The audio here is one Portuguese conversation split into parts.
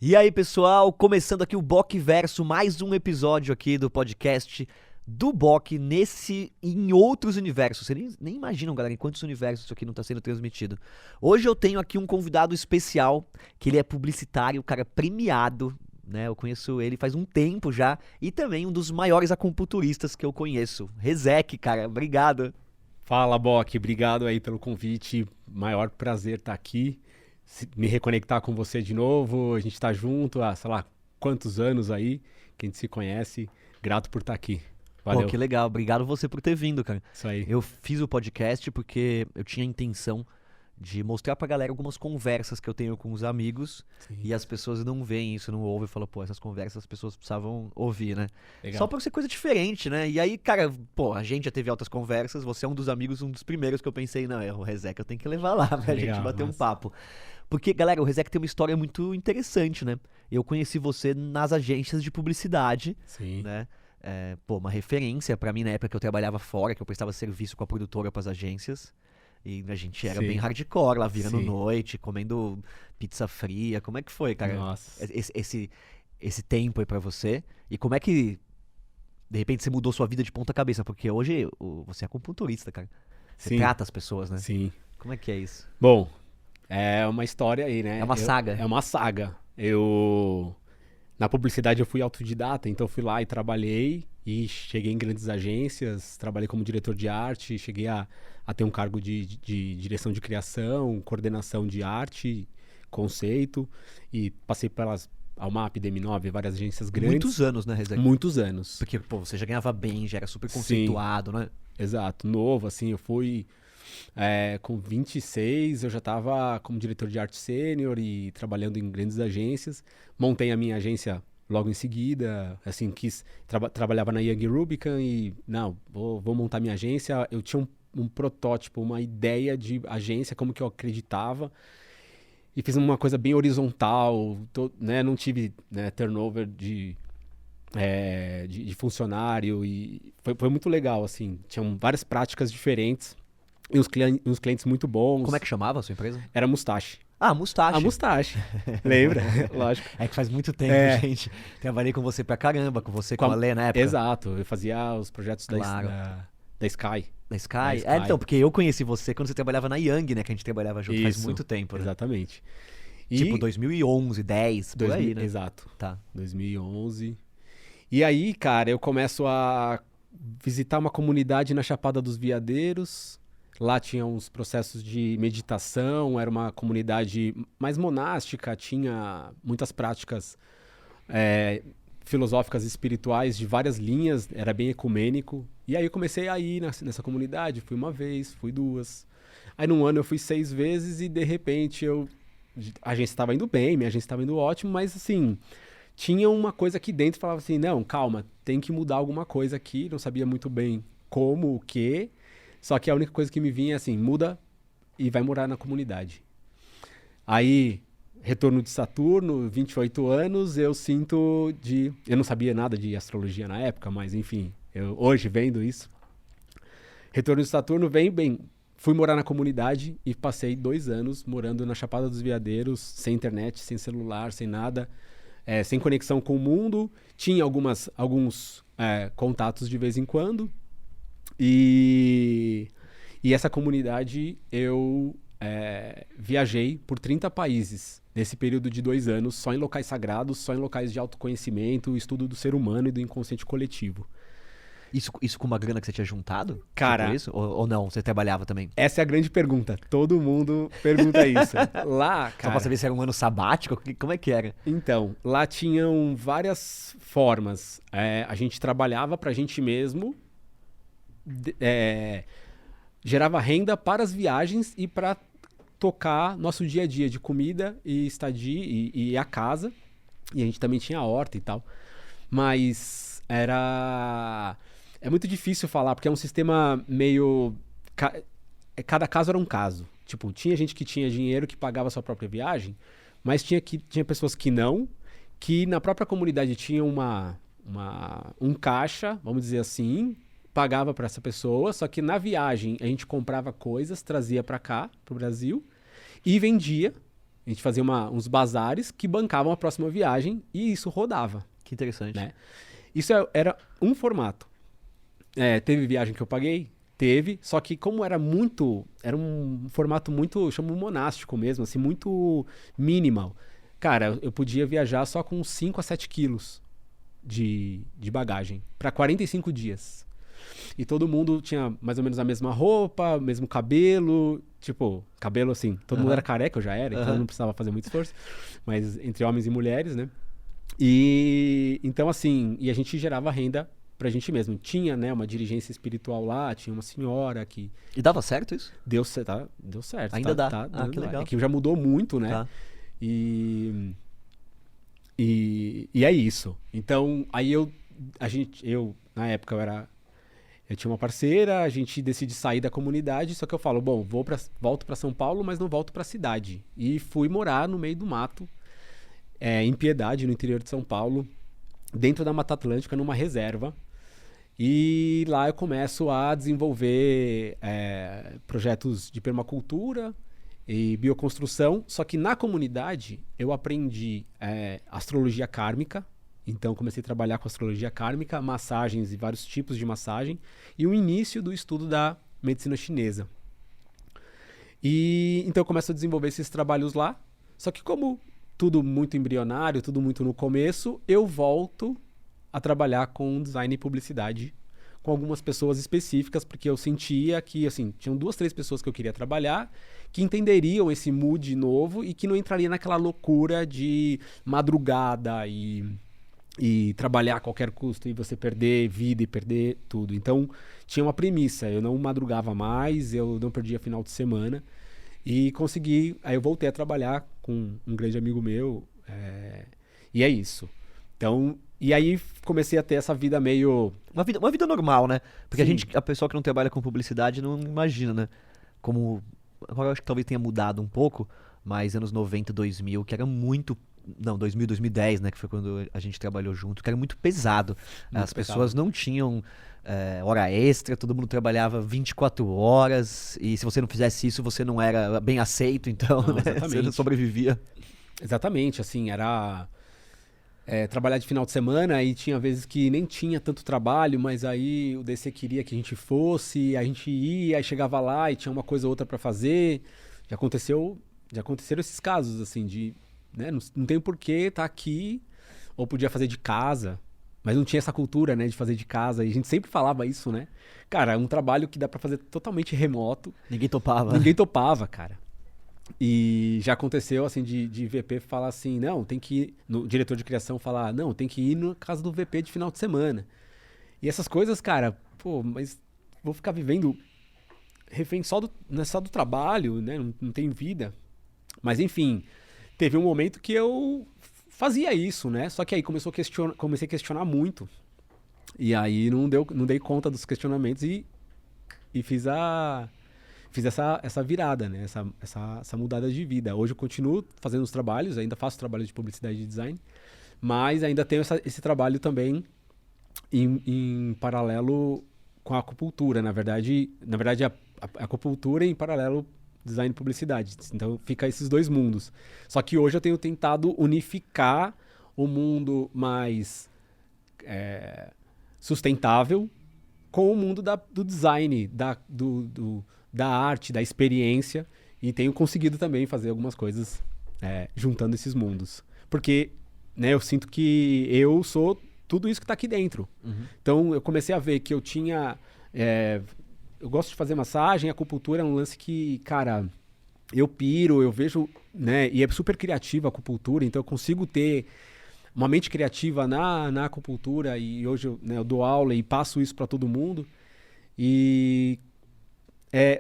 E aí, pessoal, começando aqui o Boc Verso, mais um episódio aqui do podcast do Boc em outros universos. Vocês nem imaginam, galera, em quantos universos isso aqui não está sendo transmitido. Hoje eu tenho aqui um convidado especial, que ele é publicitário, cara premiado, né? Eu conheço ele faz um tempo já, e também um dos maiores acupunturistas que eu conheço. Rezec, cara, obrigado. Fala, Boc, obrigado aí pelo convite, maior prazer estar aqui, me reconectar com você de novo, a gente tá junto há, sei lá, quantos anos aí, que a gente se conhece, grato por estar aqui, valeu. Pô, que legal, obrigado você por ter vindo, cara. Isso aí. Eu fiz o podcast porque eu tinha a intenção de mostrar pra galera algumas conversas que eu tenho com os amigos. Sim. E as pessoas não veem isso, não ouvem e falam, pô, essas conversas as pessoas precisavam ouvir, né? Legal. Só pra ser coisa diferente, né? E aí, cara, pô, a gente já teve altas conversas, você é um dos amigos, um dos primeiros que eu pensei, não, é o Rezec, eu tenho que levar lá pra Legal, gente bater um massa. papo. Porque, galera, o Rezec tem uma história muito interessante, né? Eu conheci você nas agências de publicidade, Sim. né? Pô, uma referência pra mim na época que eu trabalhava fora, que eu prestava serviço com a produtora pras agências. E a gente era Sim. bem hardcore lá, virando Sim. noite, comendo pizza fria. Como é que foi, cara? Nossa. Esse tempo aí pra você. E como é que, de repente, você mudou sua vida de ponta cabeça? Porque hoje você é acupunturista, cara. Você Sim. trata as pessoas, né? Sim. Como é que é isso? Bom, é uma história aí, né? É uma saga. É uma saga. Na publicidade eu fui autodidata, então fui lá e trabalhei e cheguei em grandes agências, trabalhei como diretor de arte, cheguei a ter um cargo de direção de criação, coordenação de arte, conceito, e passei pelas Almap, DM9, várias agências grandes. Muitos anos, né, Rezec? Muitos anos. Porque, pô, você já ganhava bem, já era super Sim. conceituado, né? Exato, novo, assim, eu fui com 26, eu já estava como diretor de arte sênior e trabalhando em grandes agências, montei a minha agência logo em seguida, assim, trabalhava na Young Rubicon e, não, vou montar minha agência, eu tinha um protótipo, uma ideia de agência, como que eu acreditava, e fiz uma coisa bem horizontal, né, não tive, né, turnover de funcionário e foi muito legal, assim, tinham várias práticas diferentes e uns clientes muito bons. Como é que chamava a sua empresa? Era Mustache. Ah, Mustache. A Mustache, lembra? Lógico. É que faz muito tempo, gente. Trabalhei com você pra caramba, com você, com a Lê na época. Exato, eu fazia os projetos Claro. da Sky. Da Sky? Da Sky. Então, porque eu conheci você quando você trabalhava na Young, né? Que a gente trabalhava junto faz Isso, muito tempo, né? Exatamente. Tipo 2011, 10, por aí, né? Exato. Tá. 2011. E aí, cara, eu começo a visitar uma comunidade na Chapada dos Veadeiros. Lá tinha uns processos de meditação, era uma comunidade mais monástica, tinha muitas práticas filosóficas e espirituais de várias linhas, era bem ecumênico. E aí eu comecei a ir nessa comunidade, fui uma vez, fui duas. Aí num ano eu fui 6 vezes e de repente a agência estava indo bem, minha agência estava indo ótimo, mas assim, tinha uma coisa aqui dentro que falava assim, não, calma, tem que mudar alguma coisa aqui, não sabia muito bem como, o quê. Só que a única coisa que me vinha é assim, muda e vai morar na comunidade. Aí, retorno de Saturno, 28 anos, eu não sabia nada de astrologia na época, mas enfim, hoje vendo isso. Retorno de Saturno fui morar na comunidade e passei 2 anos morando na Chapada dos Veadeiros, sem internet, sem celular, sem nada, sem conexão com o mundo. Tinha alguns contatos de vez em quando. E essa comunidade eu viajei por 30 países nesse período de 2 anos, só em locais sagrados, só em locais de autoconhecimento, estudo do ser humano e do inconsciente coletivo. Isso com uma grana que você tinha juntado? Cara, tipo isso? Ou não? Você trabalhava também? Essa é a grande pergunta. Todo mundo pergunta isso. Lá, cara... Só pra saber se era um ano sabático? Como é que era? Então, lá tinham várias formas. A gente trabalhava pra gente mesmo, gerava renda para as viagens e para tocar nosso dia a dia de comida e estadia e a casa. E a gente também tinha a horta e tal. Mas é muito difícil falar, porque é um sistema meio... Cada caso era um caso. Tipo, tinha gente que tinha dinheiro que pagava a sua própria viagem, mas tinha pessoas que não, que na própria comunidade tinha um caixa, vamos dizer assim, pagava para essa pessoa, só que na viagem a gente comprava coisas, trazia para cá, pro Brasil, e vendia A gente fazia uns bazares que bancavam a próxima viagem e isso rodava, Que interessante. né? Isso era um formato. Teve viagem que eu paguei? Teve, só que como era um formato muito, eu chamo monástico mesmo, assim, muito minimal. Cara, eu podia viajar só com 5 a 7 quilos de bagagem para 45 dias. E todo mundo tinha mais ou menos a mesma roupa, mesmo cabelo, tipo, cabelo assim, todo mundo era careca, eu já era, então eu não precisava fazer muito esforço, mas entre homens e mulheres, né? E então assim, e a gente gerava renda pra gente mesmo. Tinha, né, uma dirigência espiritual lá, tinha uma senhora que... E dava certo isso? Deu certo. Ainda dá. Que legal. É que já mudou muito, né? Tá. E é isso. Então, aí na época eu tinha uma parceira, a gente decide sair da comunidade, só que eu falo, bom, volto pra São Paulo, mas não volto pra cidade. E fui morar no meio do mato, em Piedade, no interior de São Paulo, dentro da Mata Atlântica, numa reserva. E lá eu começo a desenvolver projetos de permacultura e bioconstrução, só que na comunidade eu aprendi astrologia kármica, então comecei a trabalhar com astrologia kármica, massagens e vários tipos de massagem, e o início do estudo da medicina chinesa. E então eu começo a desenvolver esses trabalhos lá, só que como tudo muito embrionário, tudo muito no começo, eu volto a trabalhar com design e publicidade com algumas pessoas específicas, porque eu sentia que, assim, tinham 2, 3 pessoas que eu queria trabalhar, que entenderiam esse mood novo e que não entraria naquela loucura de madrugada e trabalhar a qualquer custo e você perder vida e perder tudo. Então, tinha uma premissa, eu não madrugava mais, eu não perdia final de semana e consegui, aí eu voltei a trabalhar com um grande amigo meu, e é isso. Então, e aí comecei a ter essa vida meio... Uma vida normal, né? Porque Sim. a pessoa que não trabalha com publicidade não imagina, né? Como... Agora eu acho que talvez tenha mudado um pouco, mas anos 90, 2000, que era muito... Não, 2000, 2010, né? Que foi quando a gente trabalhou junto, que era muito pesado. Muito As pesado. pessoas não tinham hora extra, todo mundo trabalhava 24 horas, e se você não fizesse isso, você não era bem aceito, então, Não, né? Você exatamente. não sobrevivia. Exatamente, assim, era trabalhar de final de semana e tinha vezes que nem tinha tanto trabalho, mas aí o DC queria que a gente fosse, a gente ia, aí chegava lá e tinha uma coisa ou outra pra fazer. Já aconteceram esses casos, assim, de, né, não tem porquê estar aqui, ou podia fazer de casa, mas não tinha essa cultura, né, de fazer de casa, e a gente sempre falava isso, né? Cara, é um trabalho que dá pra fazer totalmente remoto. Ninguém topava. Ninguém topava, cara. E já aconteceu, assim, de VP falar assim, não, tem que ir, no diretor de criação falar, não, tem que ir na casa do VP de final de semana. E essas coisas, cara, pô, mas vou ficar vivendo refém só do trabalho, né, não tem vida. Mas, enfim, teve um momento que eu fazia isso, né, só que aí comecei a questionar muito. E aí não dei conta dos questionamentos e fiz essa virada, né? Essa mudada de vida. Hoje eu continuo fazendo os trabalhos, ainda faço trabalho de publicidade e design, mas ainda tenho esse trabalho também em paralelo com a acupuntura. Na verdade a acupuntura em paralelo design e publicidade. Então fica esses dois mundos. Só que hoje eu tenho tentado unificar o mundo mais sustentável com o mundo do design, da arte, da experiência, e tenho conseguido também fazer algumas coisas juntando esses mundos. Porque, né, eu sinto que eu sou tudo isso que está aqui dentro. Uhum. Então, eu comecei a ver que eu tinha... eu gosto de fazer massagem, acupuntura é um lance que, cara, eu piro, eu vejo, né, e é super criativa a acupuntura, então eu consigo ter uma mente criativa na acupuntura, e hoje eu dou aula e passo isso para todo mundo.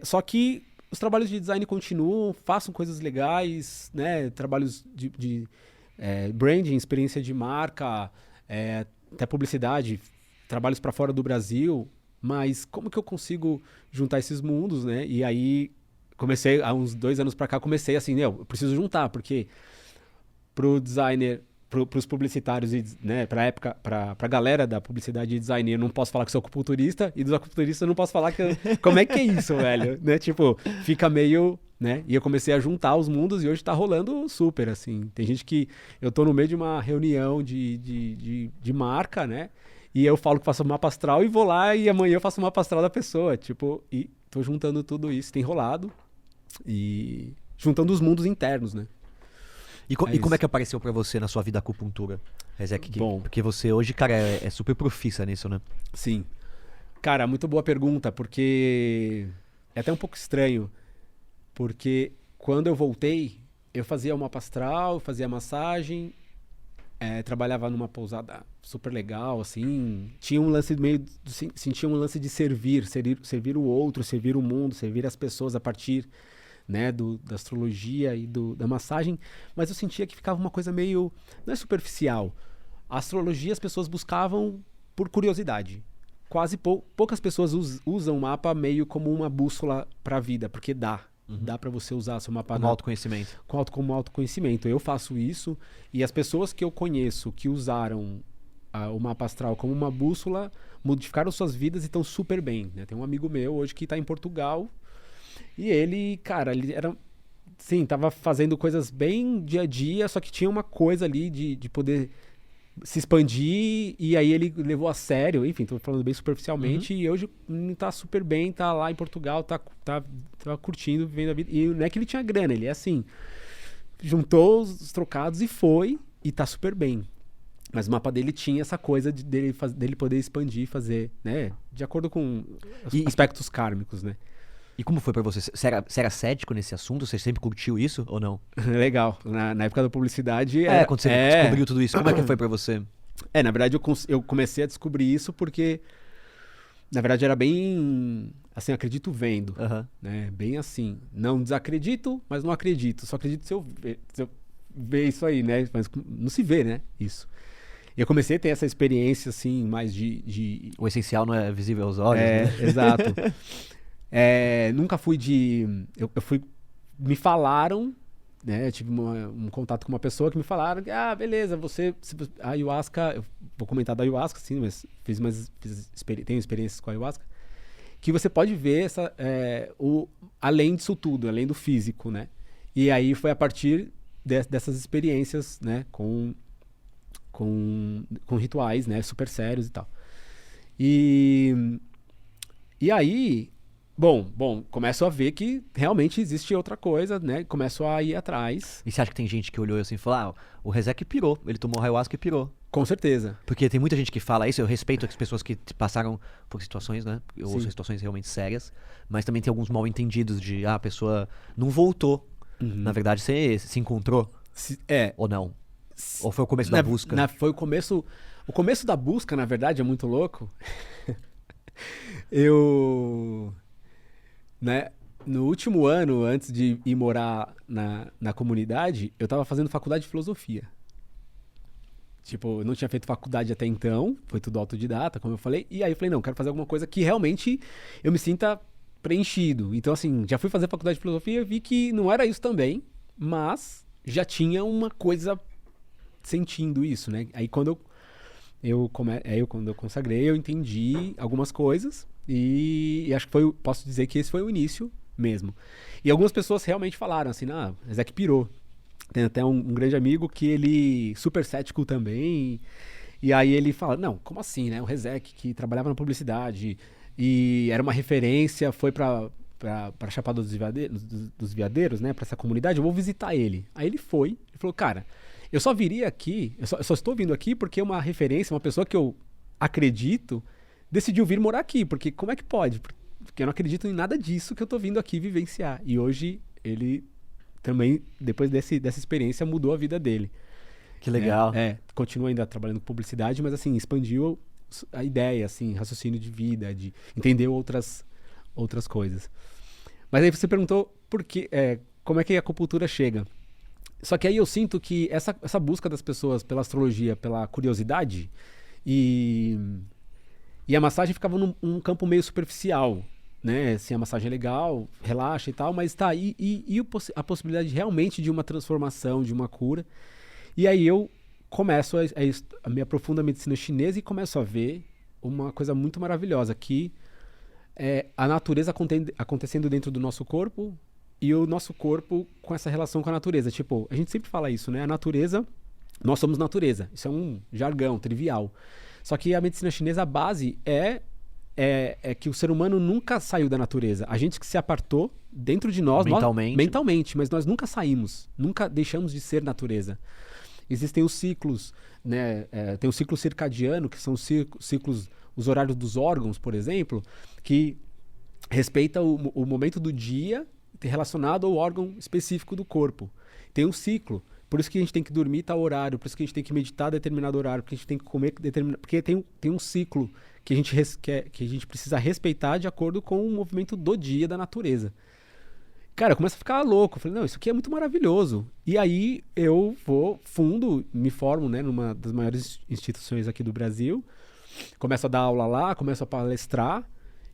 Só que os trabalhos de design continuam, façam coisas legais, né? Trabalhos de branding, experiência de marca, até publicidade, trabalhos para fora do Brasil, mas como que eu consigo juntar esses mundos, né? E aí comecei, há uns 2 anos para cá, comecei assim, eu preciso juntar, porque pro designer, pros publicitários, né, pra galera da publicidade e design, eu não posso falar que sou acupunturista, e dos acupunturistas eu não posso falar como é que é isso, velho, né, tipo, fica meio, né? E eu comecei a juntar os mundos e hoje tá rolando super, assim. Tem gente que... Eu tô no meio de uma reunião de marca, né? E eu falo que faço mapa astral e vou lá e amanhã eu faço mapa astral da pessoa. Tipo, e tô juntando tudo isso. Tem rolado. E juntando os mundos internos, né? E como é que apareceu pra você na sua vida a acupuntura, Rezek? Bom. Porque você hoje, cara, é super profissa nisso, né? Sim. Cara, muito boa pergunta, porque é até um pouco estranho. Porque quando eu voltei, eu fazia o mapa astral, fazia massagem, trabalhava numa pousada super legal, assim. Tinha um lance meio... Sentia um lance de servir o outro, servir o mundo, servir as pessoas a partir, né, da astrologia e da massagem. Mas eu sentia que ficava uma coisa meio... Não é superficial. A astrologia as pessoas buscavam por curiosidade. Quase poucas pessoas usam o mapa meio como uma bússola para a vida, porque dá. Dá para você usar seu mapa Como autoconhecimento. como autoconhecimento. Eu faço isso e as pessoas que eu conheço que usaram o mapa astral como uma bússola modificaram suas vidas e estão super bem, né? Tem um amigo meu hoje que está em Portugal e ele, cara, ele era... Sim, tava fazendo coisas bem dia a dia, só que tinha uma coisa ali de poder se expandir, e aí ele levou a sério, enfim, tô falando bem superficialmente, e hoje tá super bem, tá lá em Portugal, tá curtindo, vivendo a vida, e não é que ele tinha grana, ele é assim, juntou os trocados e foi, e tá super bem. Mas o mapa dele tinha essa coisa dele poder expandir, fazer, né, de acordo com aspectos kármicos, né. E como foi pra você? Você era cético nesse assunto? Você sempre curtiu isso ou não? Legal. Na época da publicidade... Quando você descobriu tudo isso, como é que foi pra você? Na verdade, eu comecei a descobrir isso porque, na verdade, era bem, assim, acredito vendo, né? Bem assim. Não desacredito, mas não acredito. Só acredito se eu ver isso aí, né? Mas não se vê, né? Isso. E eu comecei a ter essa experiência, assim, mais de... O essencial não é visível aos olhos, né? Exato. Nunca fui eu fui... Me falaram, né? Eu tive um contato com uma pessoa que me falaram que, beleza, a ayahuasca... Eu vou comentar da ayahuasca, sim, mas tenho experiências com a ayahuasca. Que você pode ver além disso tudo, além do físico, né? E aí foi a partir dessas experiências, né? Com rituais, né? Super sérios e tal. E aí... Bom, começo a ver que realmente existe outra coisa, né? Começo a ir atrás. E você acha que tem gente que olhou assim e falou, o Rezek pirou, ele tomou ayahuasca e pirou? Com certeza. Porque tem muita gente que fala isso, eu respeito as pessoas que passaram por situações, né? Ou situações realmente sérias, mas também tem alguns mal entendidos de, a pessoa não voltou. Na verdade, você se encontrou? Ou não? Ou foi o começo da busca? Foi o começo... O começo da busca, na verdade, é muito louco. Né? No último ano, antes de ir morar na comunidade, eu tava fazendo faculdade de filosofia. Tipo, eu não tinha feito faculdade até então, foi tudo autodidata, como eu falei. E aí eu falei, não, quero fazer alguma coisa que realmente eu me sinta preenchido. Então, assim, já fui fazer faculdade de filosofia e vi que não era isso também, mas já tinha uma coisa sentindo isso, né? Aí quando eu consagrei, eu entendi algumas coisas. E acho que posso dizer que esse foi o início mesmo. E algumas pessoas realmente falaram assim, Rezek pirou. Tem até um grande amigo que ele, super cético também, e aí ele fala, não, como assim, né? O Rezek que trabalhava na publicidade e era uma referência, foi pra Chapada dos Veadeiros, né? Pra essa comunidade, eu vou visitar ele. Aí ele falou, cara, eu só viria aqui, eu só estou vindo aqui porque uma referência, uma pessoa que eu acredito, decidiu vir morar aqui, porque como é que pode? Porque eu não acredito em nada disso que eu tô vindo aqui vivenciar. E hoje ele também, depois dessa experiência, mudou a vida dele. Que legal. Continua ainda trabalhando com publicidade, mas assim, expandiu a ideia, assim, raciocínio de vida, de entender outras coisas. Mas aí você perguntou como é que a acupuntura chega. Só que aí eu sinto que essa busca das pessoas pela astrologia, pela curiosidade, e a massagem ficava num campo meio superficial, né? Assim, a massagem é legal, relaxa e tal, mas tá aí a possibilidade realmente de uma transformação, de uma cura. E aí eu começo a me aprofundar na medicina chinesa e começo a ver uma coisa muito maravilhosa, que é a natureza acontecendo dentro do nosso corpo, e o nosso corpo com essa relação com a natureza. Tipo, a gente sempre fala isso, né? A natureza, nós somos natureza. Isso é um jargão trivial. Só que a medicina chinesa, a base é que o ser humano nunca saiu da natureza. A gente que se apartou dentro de nós... Mentalmente, mas nós nunca saímos. Nunca deixamos de ser natureza. Existem os ciclos, né? Tem o ciclo circadiano, que são os ciclos, os horários dos órgãos, por exemplo, que respeita o momento do dia relacionado ao órgão específico do corpo. Tem um ciclo. Por isso que a gente tem que dormir tal horário, por isso que a gente tem que meditar determinado horário, porque a gente tem que comer determinado... Porque tem um ciclo que a gente precisa respeitar de acordo com o movimento do dia da natureza. Cara, começa a ficar louco. Eu falei, não, isso aqui é muito maravilhoso. E aí eu me formo, né, numa das maiores instituições aqui do Brasil, começo a dar aula lá, começo a palestrar,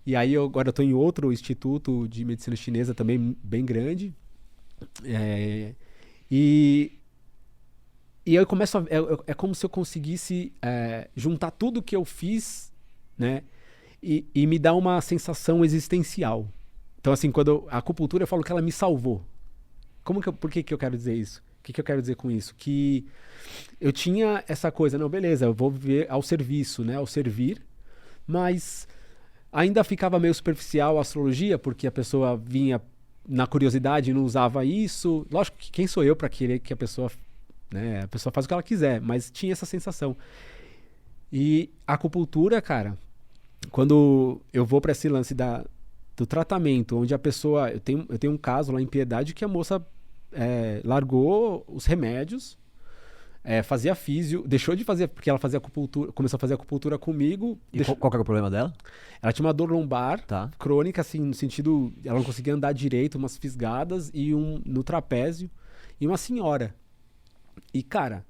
e aí agora eu estou em outro instituto de medicina chinesa também bem grande. E eu começo é como se eu conseguisse juntar tudo que eu fiz, né, e me dar uma sensação existencial. Então, assim, quando a acupuntura, eu falo que ela me salvou. Por que eu quero dizer isso? O que eu quero dizer com isso? Que eu tinha essa coisa, não, beleza, eu vou viver ao serviço, né, ao servir, mas ainda ficava meio superficial a astrologia, porque a pessoa vinha na curiosidade e não usava isso. Lógico que quem sou eu para querer que a pessoa faz o que ela quiser, mas tinha essa sensação. E a acupuntura, cara, quando eu vou para esse lance do tratamento, onde a pessoa... Eu tenho um caso lá em Piedade que a moça largou os remédios, fazia físio, deixou de fazer, porque ela fazia acupuntura, começou a fazer acupuntura comigo. E qual era o problema dela? Ela tinha uma dor lombar crônica, assim, no sentido... Ela não conseguia andar direito, umas fisgadas, e no trapézio, e uma senhora. E, cara,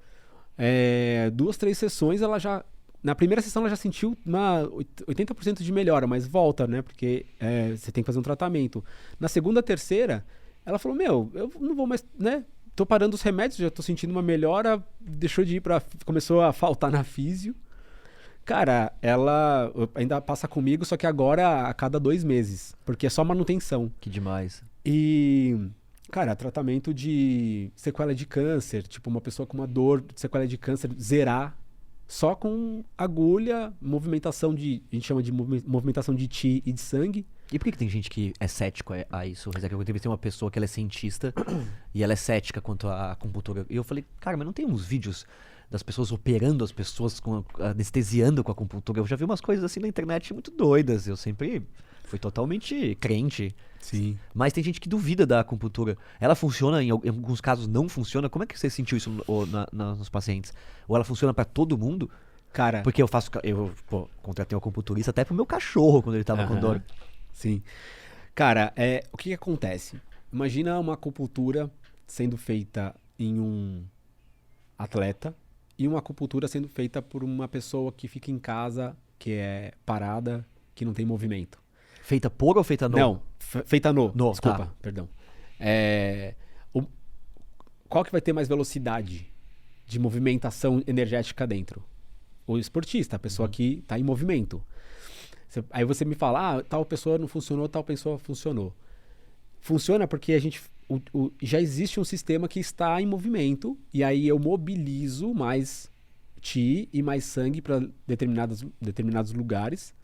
2, 3 sessões, ela já... Na primeira sessão ela já sentiu uma 80% de melhora, mas volta, né? Porque você tem que fazer um tratamento. Na segunda, terceira, ela falou, eu não vou mais, né? Tô parando os remédios, já tô sentindo uma melhora, deixou de ir começou a faltar na físio. Cara, ela ainda passa comigo, só que agora a cada 2 meses, porque é só manutenção. Que demais. E... Cara, tratamento de sequela de câncer, tipo uma pessoa com uma dor de sequela de câncer, zerar só com agulha, movimentação a gente chama de movimentação de Qi e de sangue. E por que tem gente que é cético a isso? Eu entrevistei uma pessoa que ela é cientista e ela é cética quanto à acupuntura. E eu falei, cara, mas não tem uns vídeos das pessoas operando as pessoas, anestesiando com a acupuntura? Eu já vi umas coisas assim na internet muito doidas. Eu sempre fui totalmente crente. Sim. Mas tem gente que duvida da acupuntura. Ela funciona, em alguns casos não funciona. Como é que você sentiu isso nos pacientes? Ou ela funciona pra todo mundo? Cara... Porque eu contratei um acupunturista até pro meu cachorro quando ele tava com dor. Sim. Cara, o que acontece? Imagina uma acupuntura sendo feita em um atleta e uma acupuntura sendo feita por uma pessoa que fica em casa, que é parada, que não tem movimento. Feita por ou feita no? Não, feita no. Desculpa, perdão. Qual que vai ter mais velocidade de movimentação energética dentro? O esportista, a pessoa que está em movimento. Aí você me fala, tal pessoa não funcionou, tal pessoa funcionou. Funciona porque já existe um sistema que está em movimento, e aí eu mobilizo mais Qi e mais sangue para determinados lugares.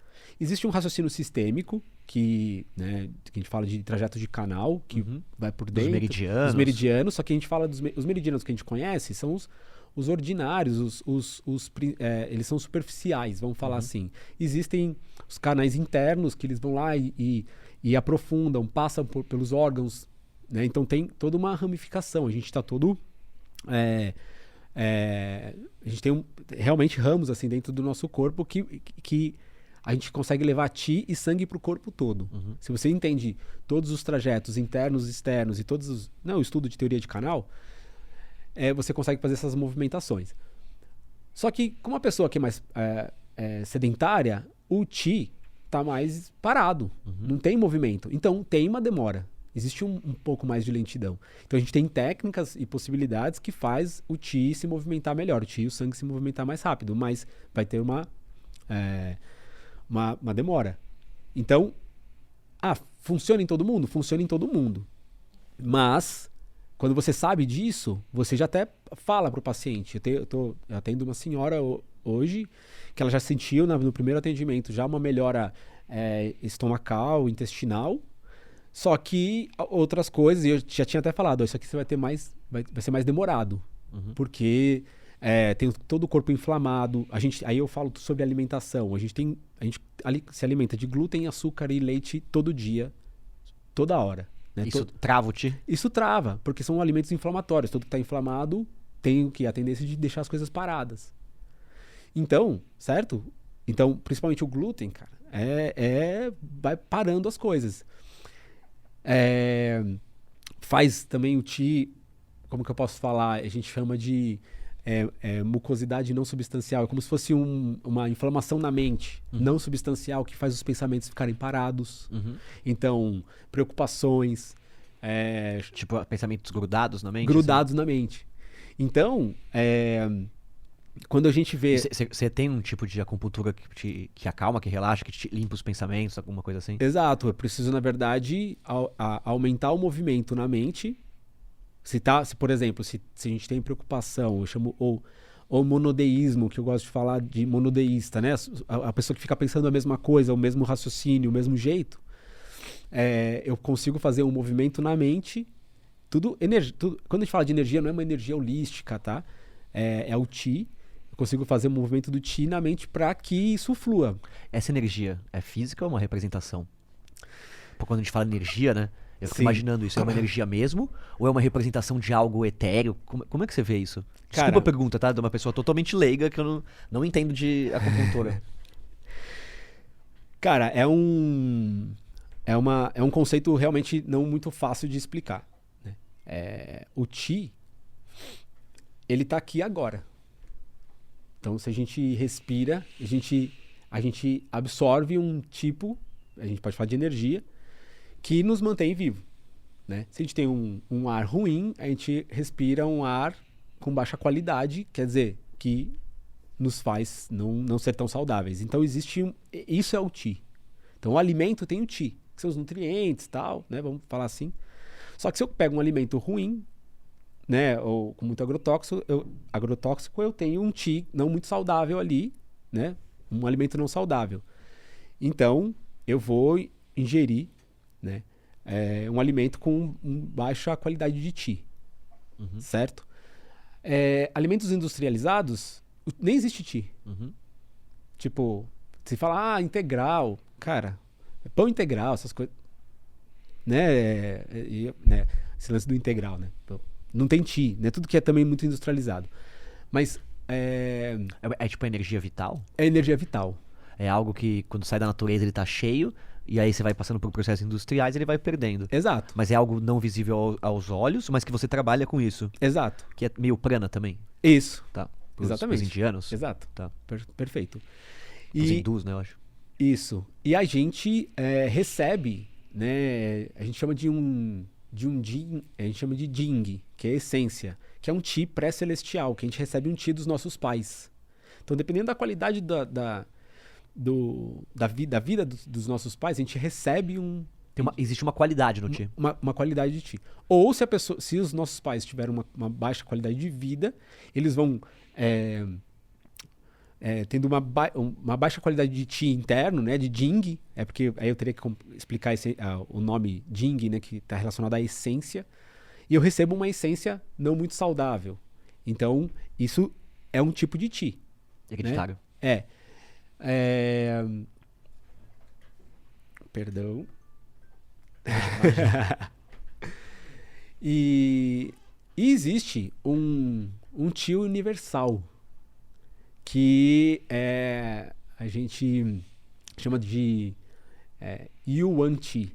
Existe um raciocínio sistêmico, que a gente fala de trajeto de canal, que vai por dentro. Os meridianos. Só que a gente fala os meridianos que a gente conhece são os ordinários, eles são superficiais, vamos falar assim. Existem os canais internos que eles vão lá e aprofundam, passam pelos órgãos, né? Então tem toda uma ramificação. A gente está todo... a gente tem realmente ramos assim dentro do nosso corpo que a gente consegue levar Qi e sangue para o corpo todo. Se você entende todos os trajetos internos, externos e todos o estudo de teoria de canal, você consegue fazer essas movimentações. Só que, como a pessoa que é mais sedentária, o Qi está mais parado, não tem movimento. Então, tem uma demora. Existe um pouco mais de lentidão. Então, a gente tem técnicas e possibilidades que faz o Qi se movimentar melhor, o Qi e o sangue se movimentar mais rápido, mas vai ter uma demora. Então, funciona em todo mundo? Funciona em todo mundo. Mas, quando você sabe disso, você já até fala pro paciente. Eu atendo uma senhora hoje que ela já sentiu no primeiro atendimento já uma melhora estomacal, intestinal. Só que outras coisas, e eu já tinha até falado, isso aqui você vai ter vai ser mais demorado. Porque tem todo o corpo inflamado. Aí eu falo sobre alimentação. A gente se alimenta de glúten, açúcar e leite todo dia, toda hora. Né? Isso trava o Ti? Isso trava, porque são alimentos inflamatórios. Tudo que está inflamado tem a tendência de deixar as coisas paradas. Então, certo? Então, principalmente o glúten, cara, vai parando as coisas. Faz também o Ti, como que eu posso falar? A gente chama de mucosidade não substancial. É como se fosse uma inflamação na mente não substancial que faz os pensamentos ficarem parados. Então, preocupações. Tipo, pensamentos grudados na mente? Grudados na mente. Então, quando a gente vê... Você tem um tipo de acupuntura que acalma, que relaxa, que te limpa os pensamentos, alguma coisa assim? Exato. Eu preciso, na verdade, aumentar o movimento na mente. Por exemplo, se a gente tem preocupação, eu chamo ou monodeísmo, que eu gosto de falar de monodeísta, né? A pessoa que fica pensando a mesma coisa, o mesmo raciocínio, o mesmo jeito. Eu consigo fazer um movimento na mente. Quando a gente fala de energia, não é uma energia holística, tá? É o Ti. Eu consigo fazer um movimento do Ti na mente para que isso flua. Essa energia é física ou uma representação? Porque quando a gente fala energia, né? Eu fico Sim. imaginando isso. É uma energia mesmo? Ou é uma representação de algo etéreo? Como é que você vê isso? Desculpa Cara, a pergunta, tá? De uma pessoa totalmente leiga que eu não entendo de acupuntura. Cara, é um conceito realmente não muito fácil de explicar. Né? O Ti, ele tá aqui agora. Então, se a gente respira, a gente absorve um tipo, a gente pode falar de energia, que nos mantém vivo. Né? Se a gente tem um ar ruim, a gente respira um ar com baixa qualidade, quer dizer, que nos faz não ser tão saudáveis. Então, isso é o Ti. Então, o alimento tem o Ti, que são os nutrientes e tal, né? Vamos falar assim. Só que se eu pego um alimento ruim, né, ou com muito agrotóxico, eu tenho um Ti não muito saudável ali, né? Um alimento não saudável. Então, eu vou ingerir, né, um alimento com baixa qualidade de Ti, certo? Alimentos industrializados, nem existe Ti. Tipo, se fala, integral, cara, pão integral, essas coisas, né? Esse lance do integral, né? Não tem Ti, né? Tudo que é também muito industrializado. Mas É tipo energia vital? é energia vital. É algo que quando sai da natureza ele tá cheio, e aí você vai passando por processos industriais e ele vai perdendo. Exato. Mas é algo não visível aos olhos, mas que você trabalha com isso. Exato. Que é meio prana também. Isso. Tá. Exatamente. Pros indianos. Exato. Tá. Perfeito. Os hindus, né, eu acho. Isso. E a gente recebe, né? A gente chama de um Jing, a gente chama de Jing, que é a essência, que é um Ti pré-celestial, que a gente recebe um Ti dos nossos pais. Então, dependendo da qualidade da vida dos nossos pais, a gente recebe Existe uma qualidade no Ti. uma qualidade de Ti. Ou se os nossos pais tiveram uma baixa qualidade de vida, eles vão tendo uma baixa qualidade de Ti interno, né, de Jing, porque aí eu teria que explicar o nome Jing, né, que está relacionado à essência, e eu recebo uma essência não muito saudável. Então, isso é um tipo de Ti. Hereditário. Né? Perdão. E existe um Ti universal, que a gente chama de Yuan Ti,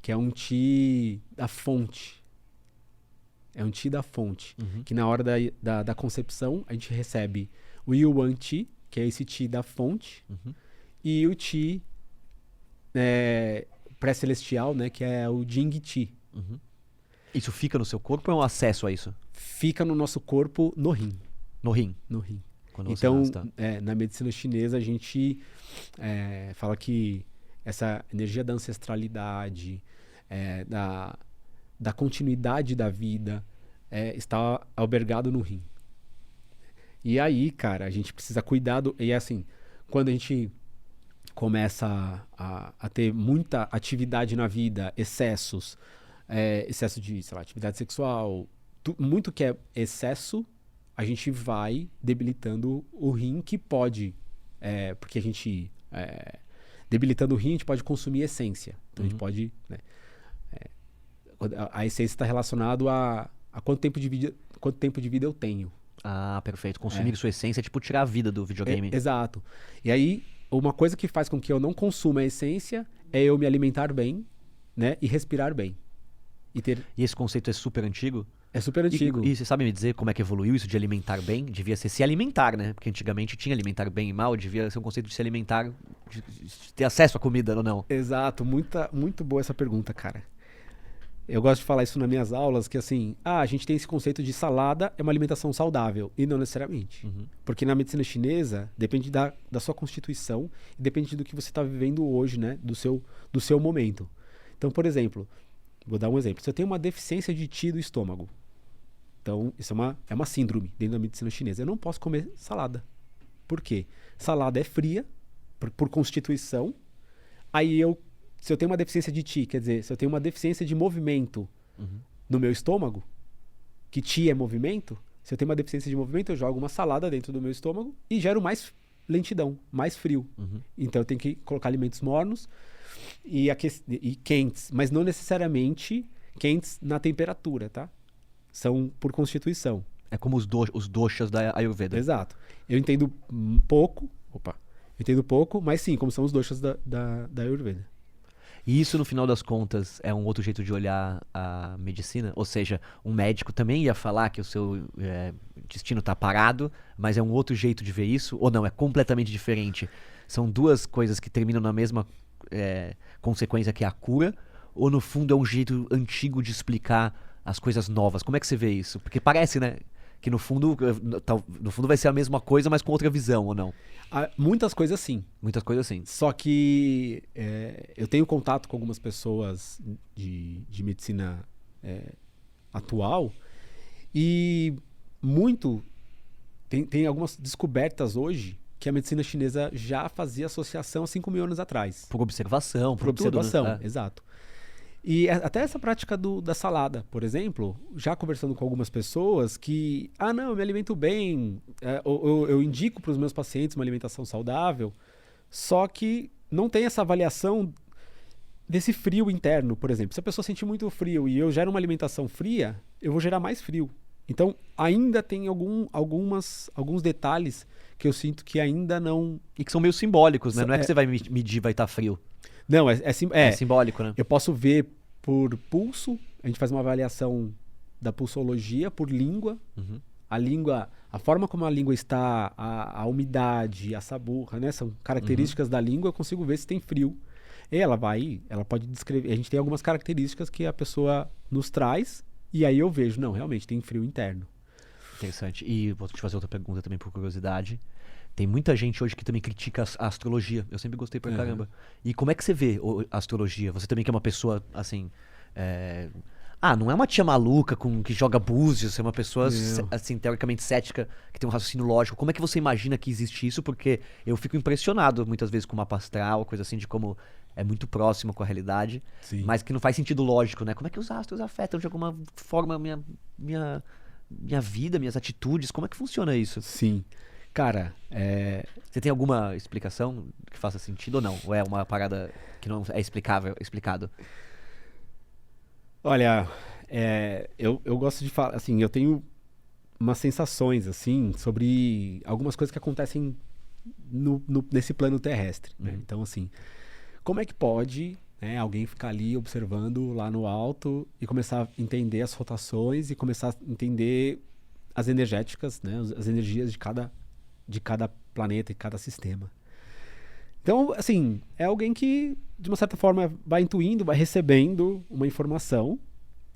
que é um Ti da fonte. É um Ti da fonte, que na hora da concepção a gente recebe o Yuan Ti, que é esse Ti da fonte, e o Ti pré-celestial, né, que é o Jing Ti. Isso fica no seu corpo ou é um acesso a isso? Fica no nosso corpo no rim. No rim. No rim. Quando você Então, arrasta. na medicina chinesa, a gente fala que essa energia da ancestralidade, da continuidade da vida está albergado no rim. E aí, cara, a gente precisa cuidar e assim, quando a gente começa a ter muita atividade na vida, excessos, excesso de, sei lá, atividade sexual, muito que é excesso, a gente vai debilitando o rim, que pode, porque a gente, debilitando o rim, a gente pode consumir essência. Então a gente pode, né, a essência está relacionado a quanto tempo de vida eu tenho. Ah, perfeito. Consumir sua essência é tipo tirar a vida do videogame. Exato. E aí, uma coisa que faz com que eu não consuma a essência é eu me alimentar bem, né? E respirar bem. E esse conceito é super antigo? É super antigo. E você sabe me dizer como é que evoluiu isso de alimentar bem? Devia ser se alimentar, né? Porque antigamente tinha alimentar bem e mal, devia ser um conceito de se alimentar, de ter acesso à comida ou não. Exato. Muito boa essa pergunta, cara. Eu gosto de falar isso nas minhas aulas, que assim, a gente tem esse conceito de salada é uma alimentação saudável, e não necessariamente. Porque na medicina chinesa, depende da sua constituição, e depende do que você está vivendo hoje, né? Do seu momento. Então, por exemplo, vou dar um exemplo. Se eu tenho uma deficiência de Qi do estômago, então isso é uma síndrome dentro da medicina chinesa, eu não posso comer salada. Por quê? Salada é fria, por constituição, aí se eu tenho uma deficiência de Qi, quer dizer, se eu tenho uma deficiência de movimento no meu estômago, que Qi é movimento, se eu tenho uma deficiência de movimento, eu jogo uma salada dentro do meu estômago e gero mais lentidão, mais frio. Então eu tenho que colocar alimentos mornos e quentes, mas não necessariamente quentes na temperatura, tá? São por constituição. É como os doshas da Ayurveda. Exato. Eu entendo pouco, mas sim, como são os doshas da Ayurveda. E isso, no final das contas, é um outro jeito de olhar a medicina? Ou seja, um médico também ia falar que o seu destino está parado, mas é um outro jeito de ver isso? Ou não, é completamente diferente? São duas coisas que terminam na mesma consequência, que é a cura? Ou, no fundo, é um jeito antigo de explicar as coisas novas? Como é que você vê isso? Porque parece, né? Que no fundo vai ser a mesma coisa, mas com outra visão, ou não? Muitas coisas sim. Muitas coisas sim. Só que eu tenho contato com algumas pessoas de medicina atual e tem algumas descobertas hoje que a medicina chinesa já fazia associação há 5.000 anos atrás. Por observação, por observação, tudo, né? Exato. E até essa prática da salada, por exemplo, já conversando com algumas pessoas que, não, eu me alimento bem, eu indico para os meus pacientes uma alimentação saudável, só que não tem essa avaliação desse frio interno, por exemplo. Se a pessoa sentir muito frio e eu gero uma alimentação fria, eu vou gerar mais frio. Então, ainda tem alguns detalhes que eu sinto que ainda não... E que são meio simbólicos, né? Não é que você vai medir, vai estar frio. Não, é simbólico, né? Eu posso ver por pulso, a gente faz uma avaliação da pulsologia por língua. A língua, a forma como a língua está, a umidade, a saburra, né? São características da língua, eu consigo ver se tem frio. E ela pode descrever. A gente tem algumas características que a pessoa nos traz, e aí eu vejo, não, realmente tem frio interno. Interessante. E vou te fazer outra pergunta também por curiosidade. Tem muita gente hoje que também critica a astrologia. Eu sempre gostei pra caramba. E como é que você vê a astrologia? Você também que é uma pessoa, assim... não é uma tia maluca que joga búzios, você é uma pessoa, assim, teoricamente cética, que tem um raciocínio lógico. Como é que você imagina que existe isso? Porque eu fico impressionado, muitas vezes, com o mapa astral, coisa assim, de como é muito próximo com a realidade, mas que não faz sentido lógico, né? Como é que os astros afetam, de alguma forma, minha vida, minhas atitudes? Como é que funciona isso? Sim. Cara, você tem alguma explicação que faça sentido ou não? Ou é uma parada que não é explicado? Olha, eu gosto de falar, assim, eu tenho umas sensações, assim, sobre algumas coisas que acontecem nesse plano terrestre, né? Então, assim, como é que pode, né, alguém ficar ali observando lá no alto e começar a entender as rotações e começar a entender as energéticas, né, as energias de cada planeta e cada sistema. Então, assim, é alguém que, de uma certa forma, vai intuindo, vai recebendo uma informação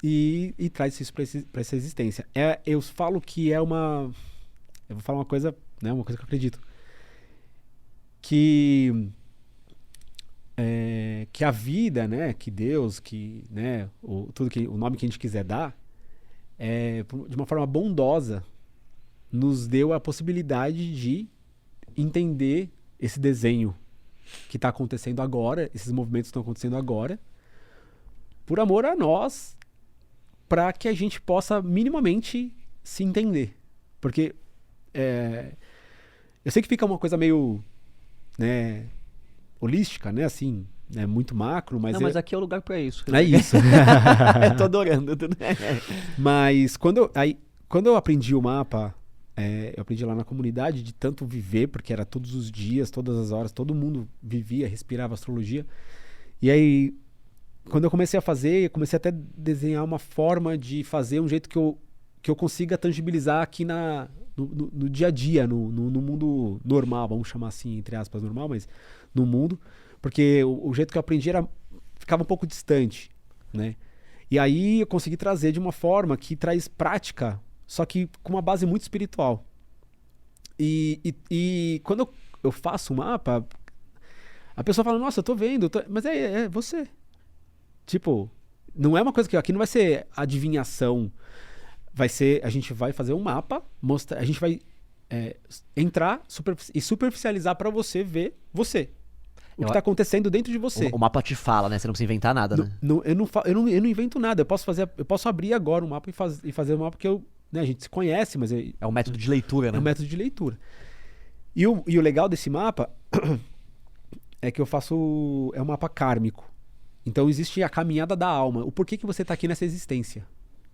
e traz isso para essa existência. Eu falo que eu vou falar uma coisa, né, uma coisa que eu acredito. Que que a vida, né, que Deus, que, né, o nome que a gente quiser dar, de uma forma bondosa, nos deu a possibilidade de entender esse desenho que está acontecendo agora, esses movimentos estão acontecendo agora, por amor a nós, para que a gente possa minimamente se entender. Porque eu sei que fica uma coisa meio, né, holística, né, assim, muito macro, mas... Não, mas aqui é o lugar pra isso. É isso. Eu tô adorando. Mas quando eu aprendi o mapa, eu aprendi lá na comunidade de tanto viver, porque era todos os dias, todas as horas, todo mundo vivia, respirava astrologia. E aí, quando eu comecei a fazer, eu comecei até a desenhar uma forma de fazer um jeito que eu consiga tangibilizar aqui no dia a dia, no mundo normal, vamos chamar assim, entre aspas, normal, mas no mundo, porque o jeito que eu aprendi ficava um pouco distante, né? E aí eu consegui trazer de uma forma que traz prática, só que com uma base muito espiritual. E quando eu faço o mapa, a pessoa fala, nossa, eu tô vendo, mas é você. Tipo, não é uma coisa que aqui não vai ser adivinhação, a gente vai fazer um mapa, a gente vai entrar e superficializar pra você ver você. O que tá acontecendo dentro de você. O mapa te fala, né? Você não precisa inventar nada, né? Eu não invento nada. Eu posso abrir agora um mapa e fazer um mapa que a gente se conhece, mas... É um método de leitura, né? É um método de leitura. E o legal desse mapa é que eu faço... É um mapa kármico. Então existe a caminhada da alma. O porquê que você tá aqui nessa existência.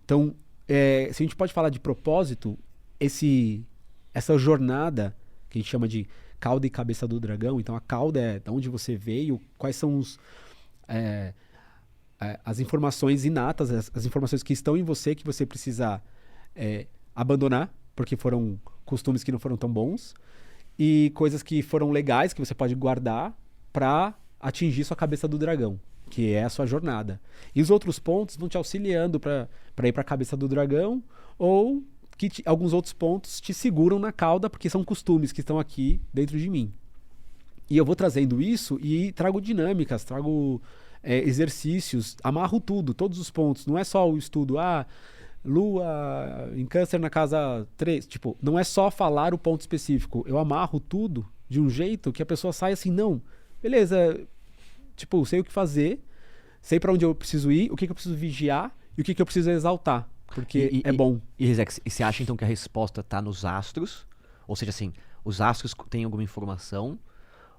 Então, se a gente pode falar de propósito, essa jornada que a gente chama de cauda e cabeça do dragão. Então a cauda é de onde você veio, quais são as informações inatas, as informações que estão em você que você precisa abandonar, porque foram costumes que não foram tão bons, e coisas que foram legais, que você pode guardar para atingir sua cabeça do dragão, que é a sua jornada. E os outros pontos vão te auxiliando para ir para a cabeça do dragão, ou que alguns outros pontos te seguram na cauda, porque são costumes que estão aqui dentro de mim. E eu vou trazendo isso e trago dinâmicas, trago exercícios, amarro tudo, todos os pontos. Não é só o estudo, Lua em Câncer na casa 3. Tipo, não é só falar o ponto específico. Eu amarro tudo de um jeito que a pessoa sai assim, não, beleza, tipo, sei o que fazer, sei pra onde eu preciso ir, o que eu preciso vigiar e o que eu preciso exaltar. Porque é bom. E Rizek, você acha então que a resposta tá nos astros? Ou seja, assim, os astros têm alguma informação?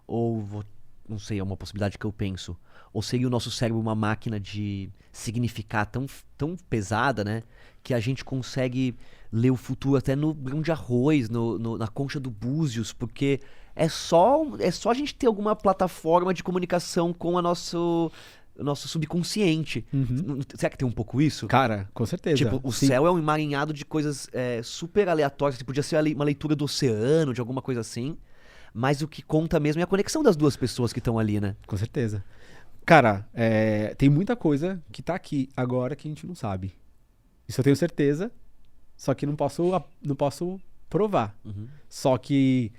Ou, não sei, é uma possibilidade que eu penso. Ou seria o nosso cérebro uma máquina de significar tão pesada, né? Que a gente consegue ler o futuro até no grão de arroz, na concha do Búzios, porque é só a gente ter alguma plataforma de comunicação com o nosso subconsciente. Uhum. Será que tem um pouco isso? Cara, com certeza. Tipo, o céu é um emaranhado de coisas super aleatórias. Podia ser uma leitura do oceano, de alguma coisa assim. Mas o que conta mesmo é a conexão das duas pessoas que estão ali, né? Com certeza. Cara, tem muita coisa que tá aqui agora que a gente não sabe. Isso eu tenho certeza, só que não posso provar. Uhum. Só que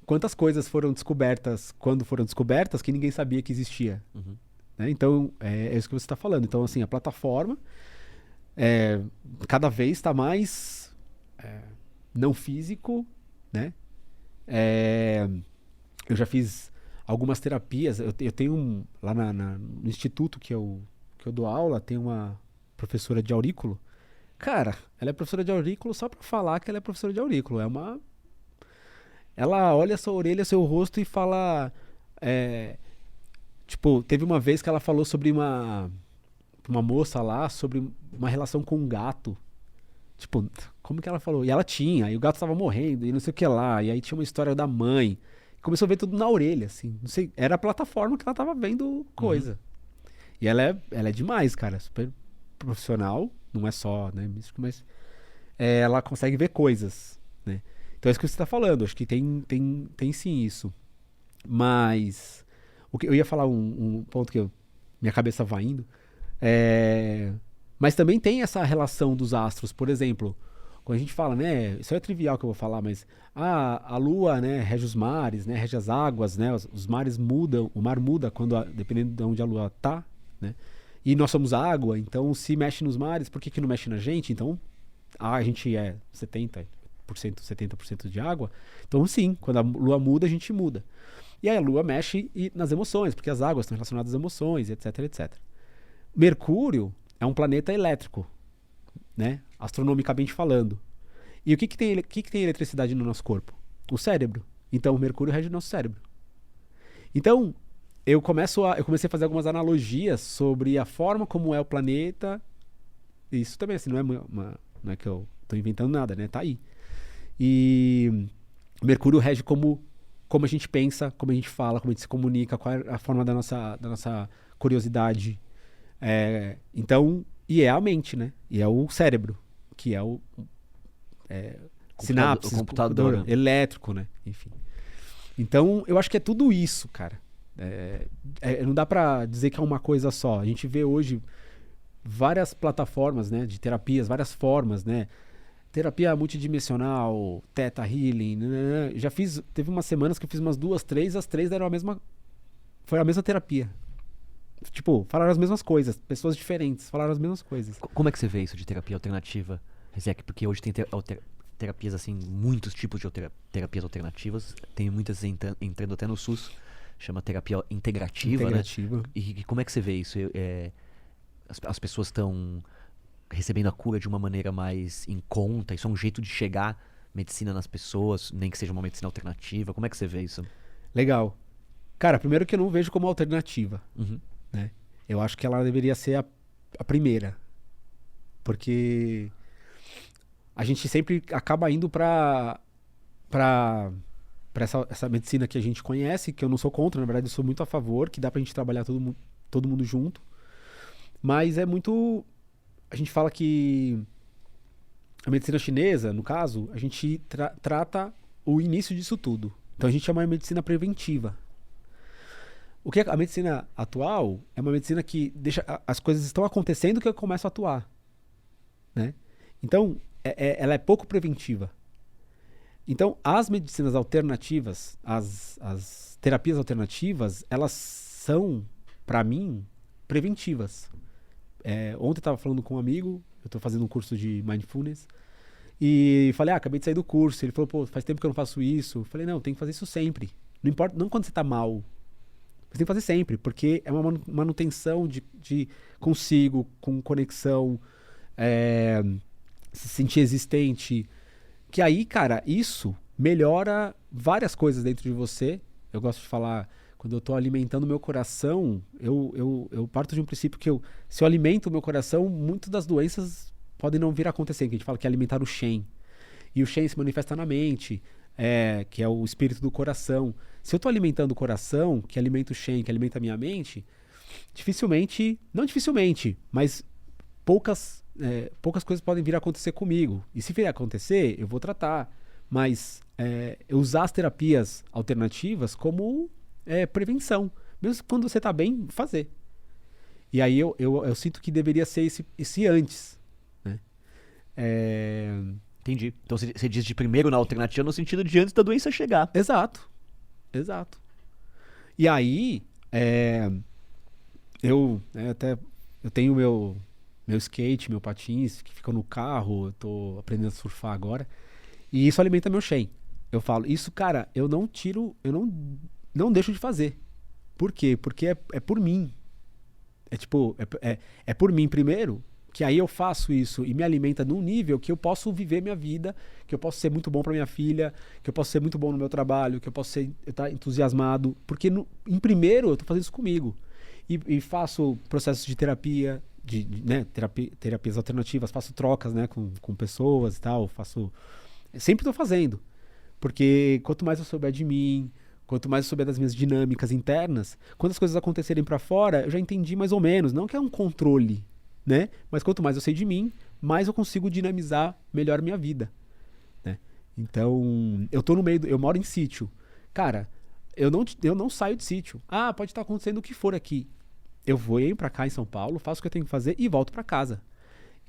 quantas coisas foram descobertas quando foram descobertas que ninguém sabia que existia. Uhum. Né? Então, é isso que você está falando. Então, assim, a plataforma cada vez está mais não físico, né? Eu já fiz algumas terapias. Eu tenho lá no instituto que eu dou aula, tem uma professora de aurículo. Cara, ela é professora de aurículo só pra falar que ela é professora de aurículo. Ela olha a sua orelha, seu rosto e fala... Tipo, teve uma vez que ela falou sobre uma moça lá, sobre uma relação com um gato. Tipo, como que ela falou? E ela tinha, e o gato estava morrendo, e não sei o que lá. E aí tinha uma história da mãe. Começou a ver tudo na orelha, assim. Não sei, era a plataforma que ela tava vendo coisa. Uhum. E ela é demais, cara. Super profissional. Não é só, né, místico, mas ela consegue ver coisas, né? Então é isso que você tá falando. Acho que tem sim isso. Mas... eu ia falar um ponto que minha cabeça vai indo. Mas também tem essa relação dos astros. Por exemplo, quando a gente fala, né, isso é trivial que eu vou falar, mas a lua, né, rege os mares, né, rege as águas, né, os mares mudam, o mar muda dependendo de onde a lua tá, né? E nós somos água, então se mexe nos mares, por que que não mexe na gente? Então, a gente é 70% de água, então sim, quando a lua muda, a gente muda. E aí a lua mexe nas emoções, porque as águas estão relacionadas às emoções, etc, etc. Mercúrio é um planeta elétrico, né? Astronomicamente falando. E o que tem eletricidade no nosso corpo? O cérebro. Então o Mercúrio rege o nosso cérebro. Então eu comecei a fazer algumas analogias sobre a forma como é o planeta. Isso também assim, não é que eu estou inventando nada, né? Tá aí. E Mercúrio rege como a gente pensa, como a gente fala, como a gente se comunica, qual é a forma da nossa curiosidade. Então, e é a mente, né? E é o cérebro, que é o sinapses, o computador elétrico, né? Enfim. Então, eu acho que é tudo isso, cara. Não dá pra dizer que é uma coisa só. A gente vê hoje várias plataformas, né, de terapias, várias formas, né? Terapia multidimensional, Theta Healing, né? Teve umas semanas que eu fiz umas 2, 3, as 3 deram foi a mesma terapia. Tipo, falaram as mesmas coisas, pessoas diferentes falaram as mesmas coisas. Como é que você vê isso de terapia alternativa, Rezek? Porque hoje tem terapias assim, muitos tipos de terapias alternativas, tem muitas entrando até no SUS, chama terapia integrativa, né? E como é que você vê isso? As pessoas estão recebendo a cura de uma maneira mais em conta, isso é um jeito de chegar medicina nas pessoas, nem que seja uma medicina alternativa, como é que você vê isso? Legal. Cara, primeiro que eu não vejo como alternativa, né? Eu acho que ela deveria ser a primeira, porque a gente sempre acaba indo pra essa medicina que a gente conhece, que eu não sou contra, na verdade eu sou muito a favor, que dá pra gente trabalhar todo mundo junto, mas é muito... A gente fala que a medicina chinesa, no caso, a gente trata o início disso tudo. Então a gente chama de medicina preventiva. O que a medicina atual é uma medicina que deixa as coisas estão acontecendo que eu começo a atuar, né? Então ela é pouco preventiva. Então as medicinas alternativas, as terapias alternativas, elas são, para mim, preventivas. Ontem eu estava falando com um amigo, eu estou fazendo um curso de Mindfulness, e falei, acabei de sair do curso. Ele falou, pô, faz tempo que eu não faço isso. Eu falei, não, tem que fazer isso sempre. Não importa, não quando você está mal. Você tem que fazer sempre, porque é uma manutenção de consigo, com conexão, se sentir existente. Que aí, cara, isso melhora várias coisas dentro de você. Eu gosto de falar... Quando eu estou alimentando o meu coração, eu parto de um princípio que se eu alimento o meu coração, muitas das doenças podem não vir a acontecer. Que a gente fala que é alimentar o Shen. E o Shen se manifesta na mente, que é o espírito do coração. Se eu estou alimentando o coração, que alimenta o Shen, que alimenta a minha mente, não dificilmente, mas poucas coisas podem vir a acontecer comigo. E se vier a acontecer, eu vou tratar. Mas eu usar as terapias alternativas como... prevenção. Mesmo quando você está bem, fazer. E aí eu sinto que deveria ser esse antes, né? Entendi. Então você diz de primeiro na alternativa no sentido de antes da doença chegar. Exato. E aí eu tenho meu skate, meu patins, que fica no carro, eu tô aprendendo a surfar agora. E isso alimenta meu Shen. Eu falo, isso, cara, eu não não deixo de fazer. Por quê? Porque é por mim. É por mim primeiro, que aí eu faço isso e me alimenta num nível que eu posso viver minha vida, que eu posso ser muito bom para minha filha, que eu posso ser muito bom no meu trabalho, que eu posso estar entusiasmado. Porque em primeiro eu tô fazendo isso comigo. E faço processos de terapia, né, terapias alternativas, faço trocas, né, com pessoas e tal. Sempre tô fazendo. Porque quanto mais eu souber de mim, quanto mais eu souber das minhas dinâmicas internas, quando as coisas acontecerem pra fora, eu já entendi mais ou menos. Não que é um controle, né? Mas quanto mais eu sei de mim, mais eu consigo dinamizar melhor minha vida, né? Então, eu tô no meio eu moro em sítio. Cara, eu não saio de sítio. Pode estar acontecendo o que for aqui. Eu venho pra cá em São Paulo, faço o que eu tenho que fazer e volto pra casa.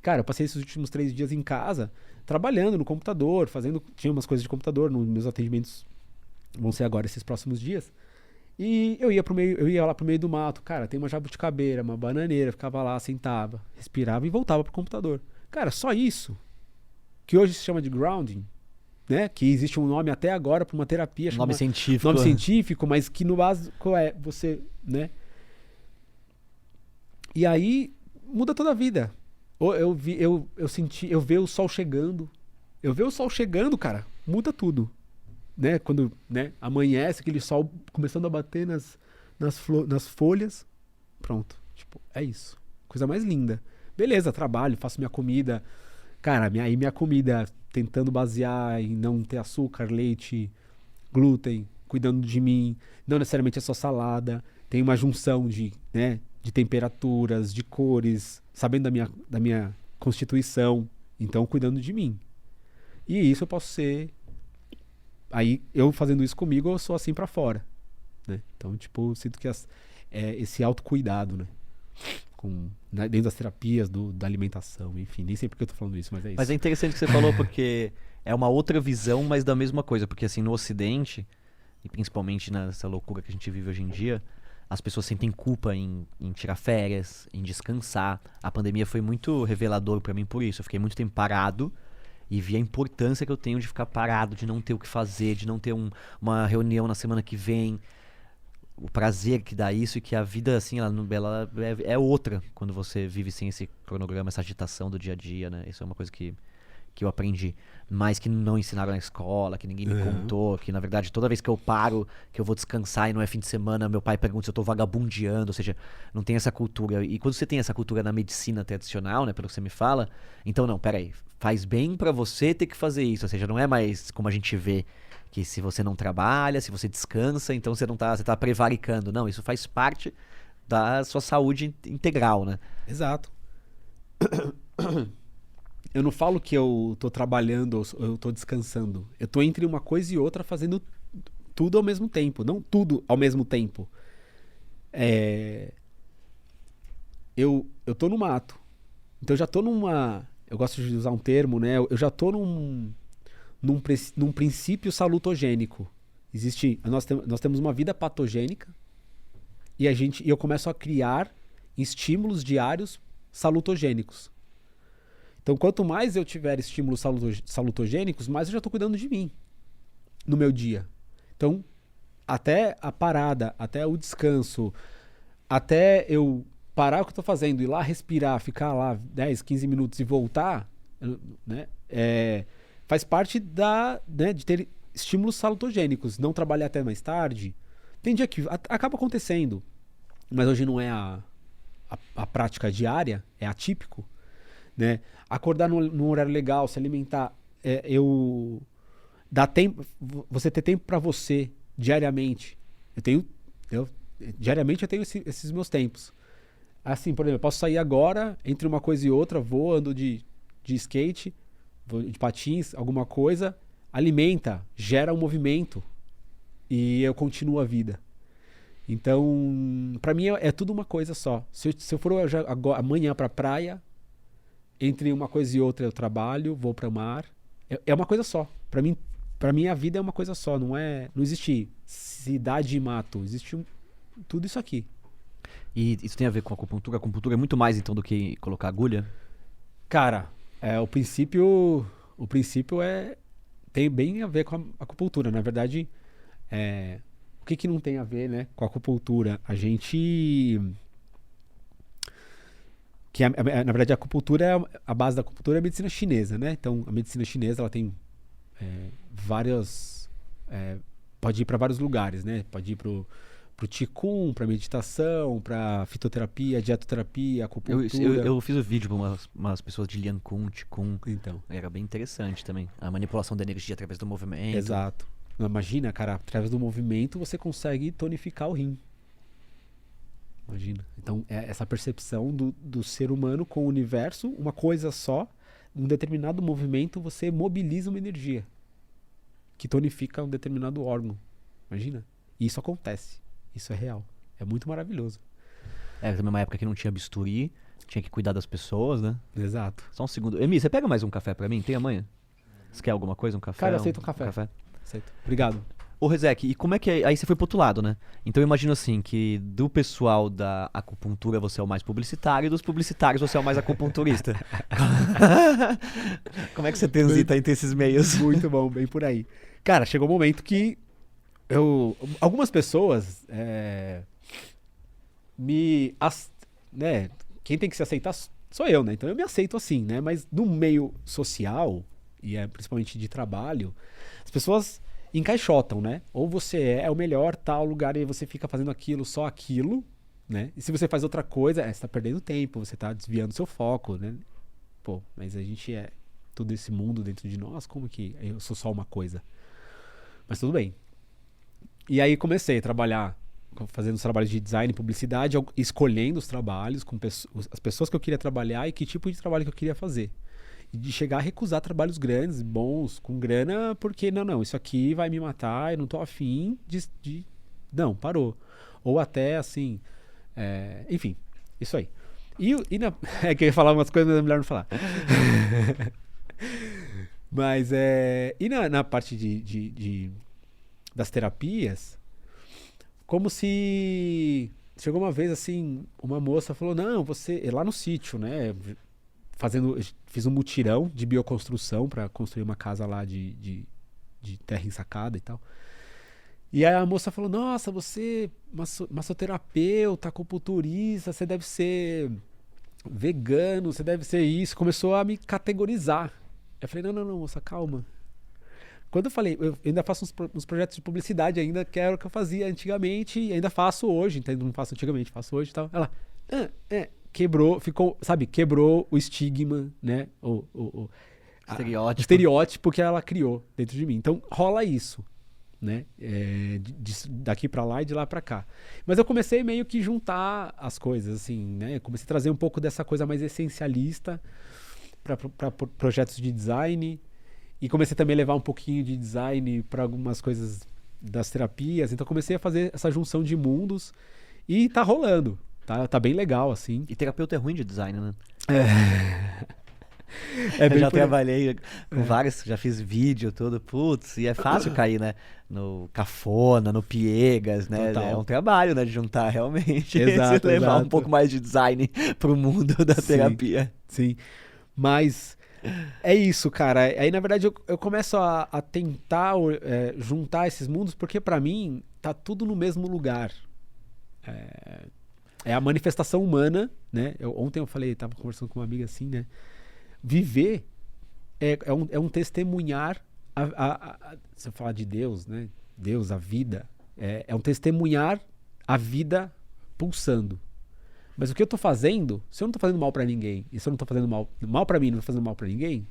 Cara, eu passei esses últimos 3 dias em casa, trabalhando no computador, tinha umas coisas de computador, nos meus atendimentos vão ser agora esses próximos dias. E eu ia lá pro meio do mato, cara, tem uma jabuticabeira, uma bananeira, ficava lá, sentava, respirava e voltava pro computador. Cara, só isso, que hoje se chama de grounding, né? Que existe um nome até agora para uma terapia, Nome científico. nome científico, mas que no básico é você, né? E aí muda toda a vida. Eu ver o sol chegando. Eu ver o sol chegando, cara, muda tudo. Né? Quando, né, amanhece, aquele sol começando a bater nas folhas. Pronto. Tipo, é isso. Coisa mais linda. Beleza, trabalho, faço minha comida. Cara, minha comida tentando basear em não ter açúcar, leite, glúten, cuidando de mim. Não necessariamente é só salada. Tem uma junção né, de temperaturas, de cores, sabendo da minha constituição. Então, cuidando de mim. E isso eu posso ser... Aí, eu fazendo isso comigo, eu sou assim pra fora. Né? Então, tipo, eu sinto que esse autocuidado, né? Dentro das terapias, da alimentação, enfim. Nem sei porque eu tô falando isso, mas é isso. Mas é interessante o que você falou, porque é uma outra visão, mas da mesma coisa. Porque assim, no Ocidente, e principalmente nessa loucura que a gente vive hoje em dia, as pessoas sentem culpa em tirar férias, em descansar. A pandemia foi muito revelador pra mim por isso. Eu fiquei muito tempo parado e vi a importância que eu tenho de ficar parado, de não ter o que fazer, de não ter uma reunião na semana que vem. O prazer que dá isso, e que a vida, assim, ela é outra quando você vive sem esse cronograma, essa agitação do dia a dia, né? Isso é uma coisa que eu aprendi. Mas que não ensinaram na escola, que ninguém me contou, que na verdade toda vez que eu paro, que eu vou descansar e não é fim de semana, meu pai pergunta se eu tô vagabundeando, ou seja, não tem essa cultura. E quando você tem essa cultura na medicina tradicional, né, pelo que você me fala, então não, peraí, faz bem pra você ter que fazer isso, ou seja, não é mais como a gente vê, que se você não trabalha, se você descansa, então você tá prevaricando. Não, isso faz parte da sua saúde integral, né? Exato. Eu não falo que eu tô trabalhando ou eu tô descansando. Eu tô entre uma coisa e outra fazendo tudo ao mesmo tempo. Não tudo ao mesmo tempo. Eu tô no mato. Então eu já tô numa... Eu gosto de usar um termo, né? Eu já tô num princípio salutogênico. Nós temos uma vida patogênica e eu começo a criar estímulos diários salutogênicos. Então, quanto mais eu tiver estímulos salutogênicos, mais eu já estou cuidando de mim no meu dia. Então, até a parada, até o descanso, até eu parar o que eu estou fazendo, ir lá respirar, ficar lá 10, 15 minutos e voltar, né, faz parte de ter estímulos salutogênicos. Não trabalhar até mais tarde. Tem dia que acaba acontecendo, mas hoje não é a prática diária, é atípico. Né? Acordar num horário legal, se alimentar, dá tempo, você ter tempo para você diariamente. Diariamente eu tenho esses meus tempos. Assim, por exemplo, eu posso sair agora, entre uma coisa e outra, ando de skate, vou de patins, alguma coisa, alimenta, gera um movimento e eu continuo a vida. Então, para mim é tudo uma coisa só. Se eu for amanhã para praia, entre uma coisa e outra eu trabalho, vou para o mar. É uma coisa só. Para mim a vida é uma coisa só. Não existe cidade e mato. Existe tudo isso aqui. E isso tem a ver com a acupuntura? A acupuntura é muito mais então do que colocar agulha? Cara, o princípio tem bem a ver com a acupuntura. Na verdade, o que não tem a ver, né, com a acupuntura? A gente... na verdade, a acupuntura, a base da acupuntura é a medicina chinesa, né? Então, a medicina chinesa, ela tem várias... pode ir para vários lugares, né? Pode ir pro Qigong, para meditação, para fitoterapia, dietoterapia, acupuntura. Eu fiz o vídeo para umas pessoas de Lian Kun, Qigong. Então. Era bem interessante também. A manipulação da energia através do movimento. Exato. Imagina, cara, através do movimento você consegue tonificar o rim. Imagina. Então, essa percepção do ser humano com o universo, uma coisa só, um determinado movimento, você mobiliza uma energia que tonifica um determinado órgão. Imagina. E isso acontece. Isso é real. É muito maravilhoso. Também uma época que não tinha bisturi, Tinha que cuidar das pessoas, né? Exato. Só um segundo. Emi, você pega mais um café pra mim? Tem amanhã? Você quer alguma coisa? Um café? Cara, eu aceito um café. Aceito. Obrigado. Ô, Rezek, e como é que é? Aí você foi pro outro lado, né? Então eu imagino assim, que do pessoal da acupuntura você é o mais publicitário e dos publicitários você é o mais acupunturista. Como é que você transita entre esses meios? Muito bom, bem por aí. Cara, chegou um momento que algumas pessoas né, quem tem que se aceitar sou eu, né? Então eu me aceito assim, né? Mas no meio social, e principalmente de trabalho, as pessoas encaixotam, né? Ou você é o melhor tal lugar e você fica fazendo aquilo, só aquilo, né? E se você faz outra coisa, você tá perdendo tempo, você tá desviando seu foco, né? Pô, mas a gente é todo esse mundo dentro de nós, como que eu sou só uma coisa? Mas tudo bem. E aí comecei a trabalhar, fazendo os trabalhos de design e publicidade, escolhendo os trabalhos, com as pessoas que eu queria trabalhar e que tipo de trabalho que eu queria fazer. E de chegar a recusar trabalhos grandes, bons, com grana, porque não, isso aqui vai me matar, eu não tô afim de... Não, parou. Ou até assim, enfim, isso aí. É que eu ia falar umas coisas, mas é melhor não falar. Mas e na parte das terapias, como se chegou uma vez assim, uma moça falou, não, você lá no sítio, né, fiz um mutirão de bioconstrução para construir uma casa lá de terra ensacada e tal. E aí a moça falou, nossa, você massoterapeuta, acupunturista, você deve ser vegano, você deve ser isso. Começou a me categorizar. Eu falei, não, moça, calma. Quando eu falei, eu ainda faço uns projetos de publicidade ainda, que era o que eu fazia antigamente, e ainda faço hoje, então não faço antigamente, faço hoje e tal. Ela, quebrou, quebrou o estigma, né? O estereótipo que ela criou dentro de mim. Então rola isso, né? Daqui pra lá e de lá pra cá. Mas eu comecei meio que juntar as coisas, assim, né? Eu comecei a trazer um pouco dessa coisa mais essencialista para projetos de design. E comecei também a levar um pouquinho de design para algumas coisas das terapias. Então comecei a fazer essa junção de mundos e tá rolando. Tá bem legal, assim. E terapeuta é ruim de design, né? Eu já trabalhei com vários, já fiz vídeo todo, putz, e é fácil cair, né? No cafona, no piegas, né? Total. É um trabalho, né? De juntar realmente. Exato, levar um pouco mais de design pro mundo da terapia. Sim. Mas é isso, cara. Aí, na verdade, eu começo a tentar juntar esses mundos, porque pra mim tá tudo no mesmo lugar. É a manifestação humana, né? Ontem eu falei, tava conversando com uma amiga assim, né? Viver é um testemunhar, se eu falar de Deus, né? Deus, a vida, é um testemunhar a vida pulsando. Mas o que eu tô fazendo, se eu não tô fazendo mal pra ninguém, e se eu não tô fazendo mal pra mim, não tô fazendo mal pra ninguém,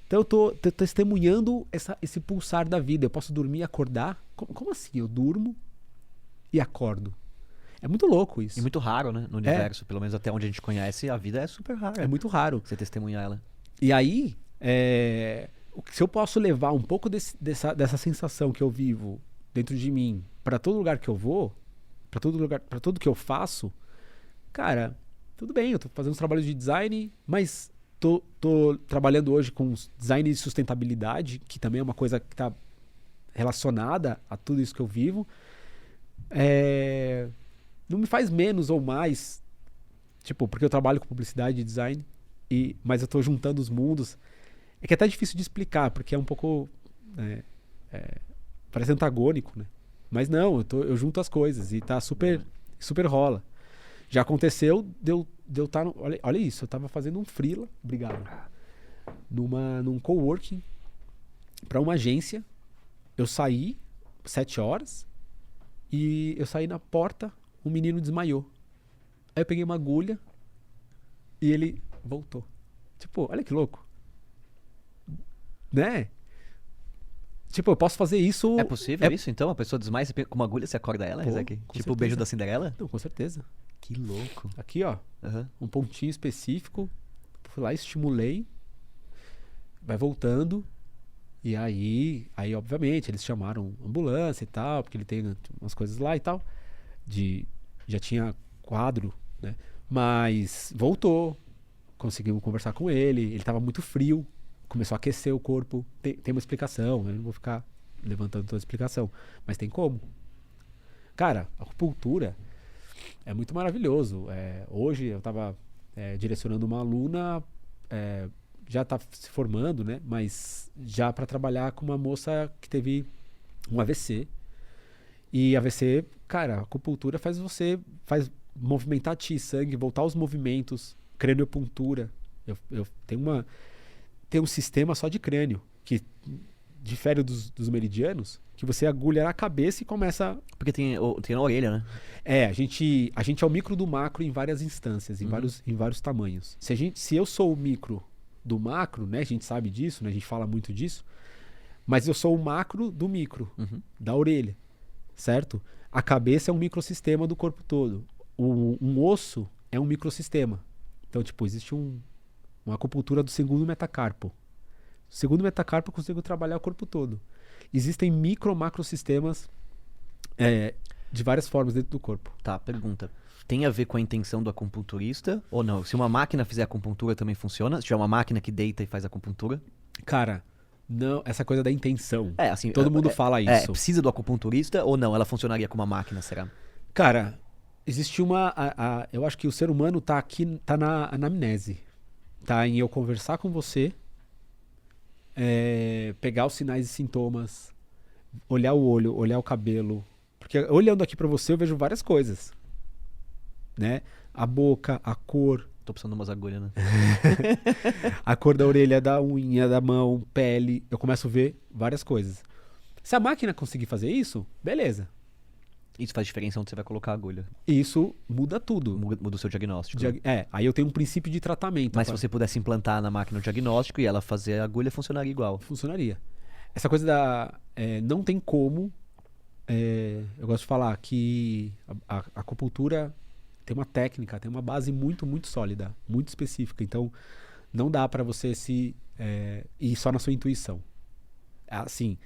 então eu tô testemunhando esse pulsar da vida. Eu posso dormir e acordar. Como assim? Eu durmo e acordo. É muito louco isso. E muito raro, né? No universo, pelo menos até onde a gente conhece, a vida é super rara. É muito raro. Você testemunhar ela. E aí, se eu posso levar um pouco dessa sensação que eu vivo dentro de mim para todo lugar que eu vou, para tudo que eu faço, cara, tudo bem, eu tô fazendo os trabalhos de design, mas tô trabalhando hoje com design de sustentabilidade, que também é uma coisa que tá relacionada a tudo isso que eu vivo. Não me faz menos ou mais, tipo, porque eu trabalho com publicidade e design, mas eu tô juntando os mundos. É que é até difícil de explicar, porque é um pouco parece antagônico, né? Mas não, eu junto as coisas e tá super rola. Já aconteceu de eu estar... Olha isso, eu tava fazendo um freela, obrigado, num coworking para uma agência. Eu saí 7 horas e eu saí na porta, um menino desmaiou. Aí eu peguei uma agulha e ele voltou. Tipo, olha que louco. Né? Tipo, eu posso fazer isso... É possível isso, então? A pessoa desmaia com uma agulha, você acorda ela, Rezek? Tipo certeza. o beijo da Cinderela? Não, com certeza. Que louco. Aqui, ó. Um pontinho específico. Fui lá, estimulei. Vai voltando. E aí, obviamente, eles chamaram ambulância e tal, porque ele tem umas coisas lá e tal. Já tinha quadro, né? Mas voltou, conseguimos conversar com ele estava muito frio, começou a aquecer o corpo. Tem uma explicação, eu não vou ficar levantando toda a explicação, mas tem como. Cara, a acupuntura é muito maravilhoso. Hoje eu estava direcionando uma aluna, já está se formando, né? Mas já para trabalhar com uma moça que teve um AVC. E AVC, cara, a acupuntura faz movimentar ti, sangue, voltar aos movimentos, craniopuntura. Eu tenho um sistema só de crânio, que difere dos meridianos, que você agulha na cabeça e começa... Porque tem na orelha, né? A gente é o micro do macro em várias instâncias, em vários tamanhos. Se eu sou o micro do macro, né, a gente sabe disso, né, a gente fala muito disso, mas eu sou o macro do micro, da orelha, certo? A cabeça é um microsistema do corpo todo. Um osso é um microsistema. Então, tipo, existe uma acupuntura do segundo metacarpo. O segundo metacarpo eu consigo trabalhar o corpo todo. Existem macrosistemas de várias formas dentro do corpo. Tá, pergunta. Tem a ver com a intenção do acupunturista ou não? Se uma máquina fizer acupuntura também funciona? Se tiver uma máquina que deita e faz acupuntura? Cara, não, essa coisa da intenção. Assim, todo mundo fala isso. Precisa do acupunturista ou não? Ela funcionaria com uma máquina, será? Cara, existe eu acho que o ser humano tá na anamnese. Tá em eu conversar com você, pegar os sinais e sintomas, olhar o olho, olhar o cabelo. Porque olhando aqui pra você eu vejo várias coisas, né? A boca, a cor. Tô precisando de umas agulhas, né? A cor da orelha, da unha, da mão, pele. Eu começo a ver várias coisas. Se a máquina conseguir fazer isso, beleza. Isso faz diferença onde você vai colocar a agulha. Isso muda tudo. Muda o seu diagnóstico. Aí eu tenho um princípio de tratamento. Mas se você pudesse implantar na máquina o diagnóstico e ela fazer a agulha, funcionaria igual. Funcionaria. Essa coisa não tem como... eu gosto de falar que a acupuntura tem uma técnica, tem uma base muito, muito sólida, muito específica. Então, não dá pra você ir só na sua intuição. Assim,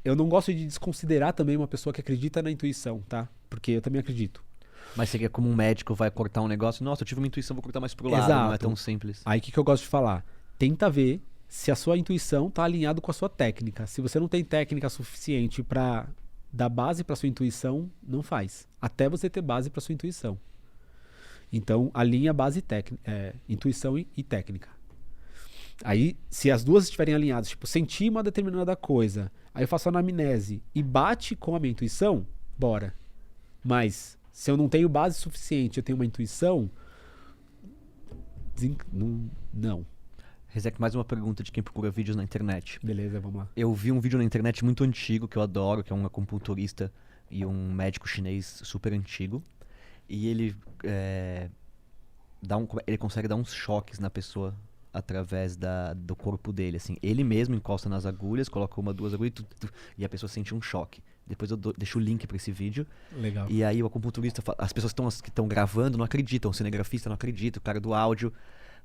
eu não gosto de desconsiderar também uma pessoa que acredita na intuição, tá? Porque eu também acredito. Mas seria como um médico vai cortar um negócio. Nossa, eu tive uma intuição, vou cortar mais pro lado. Exato. Não é tão simples. Aí o que eu gosto de falar? Tenta ver se a sua intuição tá alinhado com a sua técnica. Se você não tem técnica suficiente pra dar base pra sua intuição, não faz. Até você ter base pra sua intuição. Então, alinha base intuição e técnica. Aí, se as duas estiverem alinhadas, tipo, senti uma determinada coisa, aí eu faço a anamnese e bate com a minha intuição, bora. Mas, se eu não tenho base suficiente, eu tenho uma intuição, não. Rezec, mais uma pergunta de quem procura vídeos na internet. Beleza, vamos lá. Eu vi um vídeo na internet muito antigo, que eu adoro, que é um acupunturista e um médico chinês super antigo. E ele ele consegue dar uns choques na pessoa através do corpo dele, assim. Ele mesmo encosta nas agulhas, coloca uma, duas agulhas e a pessoa sente um choque. Depois eu deixo o link pra esse vídeo. Legal. E aí o acupunturista, as pessoas que estão gravando não acreditam, o cinegrafista não acredita, o cara do áudio.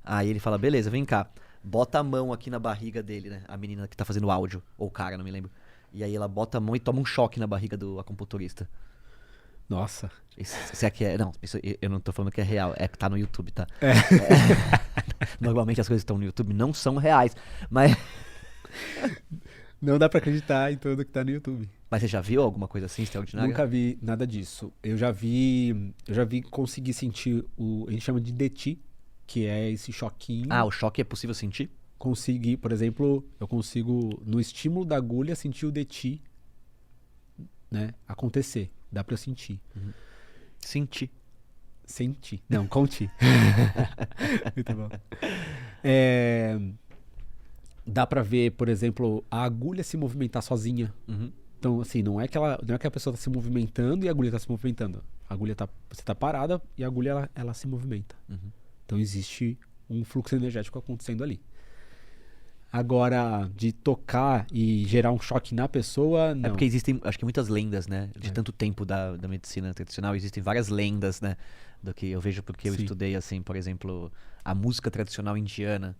Aí ele fala, beleza, vem cá, bota a mão aqui na barriga dele, né? A menina que tá fazendo o áudio, ou o cara, não me lembro. E aí ela bota a mão e toma um choque na barriga do acupunturista. Nossa. Isso aqui não, isso eu não tô falando que é real, é que tá no YouTube, tá? Normalmente as coisas que estão no YouTube não são reais, mas... Não dá pra acreditar em tudo que tá no YouTube. Mas você já viu alguma coisa assim extraordinária? Nunca vi nada disso. Eu já vi conseguir sentir a gente chama de DT, que é esse choquinho. Ah, o choque é possível sentir? Conseguir, por exemplo, eu consigo, no estímulo da agulha, sentir o DT, né, acontecer. Dá pra eu sentir. Uhum. Sentir. Sentir. Não, conti. Muito bom. Dá pra ver, por exemplo, a agulha se movimentar sozinha. Uhum. Então, assim, não é que a pessoa tá se movimentando e a agulha tá se movimentando. Você tá parada e a agulha, ela se movimenta. Uhum. Então, existe um fluxo energético acontecendo ali. Agora, de tocar e gerar um choque na pessoa, não. É porque existem, acho que muitas lendas, né? De tanto tempo da medicina tradicional, existem várias lendas, né? Do que eu vejo porque eu estudei, assim, por exemplo, a música tradicional indiana.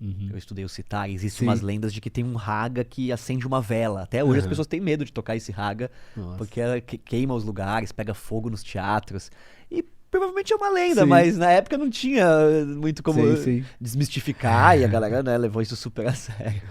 Uhum. Eu estudei o sitar, existem umas lendas de que tem um raga que acende uma vela. Até hoje as pessoas têm medo de tocar esse raga, porque ela queima os lugares, pega fogo nos teatros. E provavelmente é uma lenda, Sim. mas na época não tinha muito como Sim. desmistificar e a galera, né, levou isso super a sério.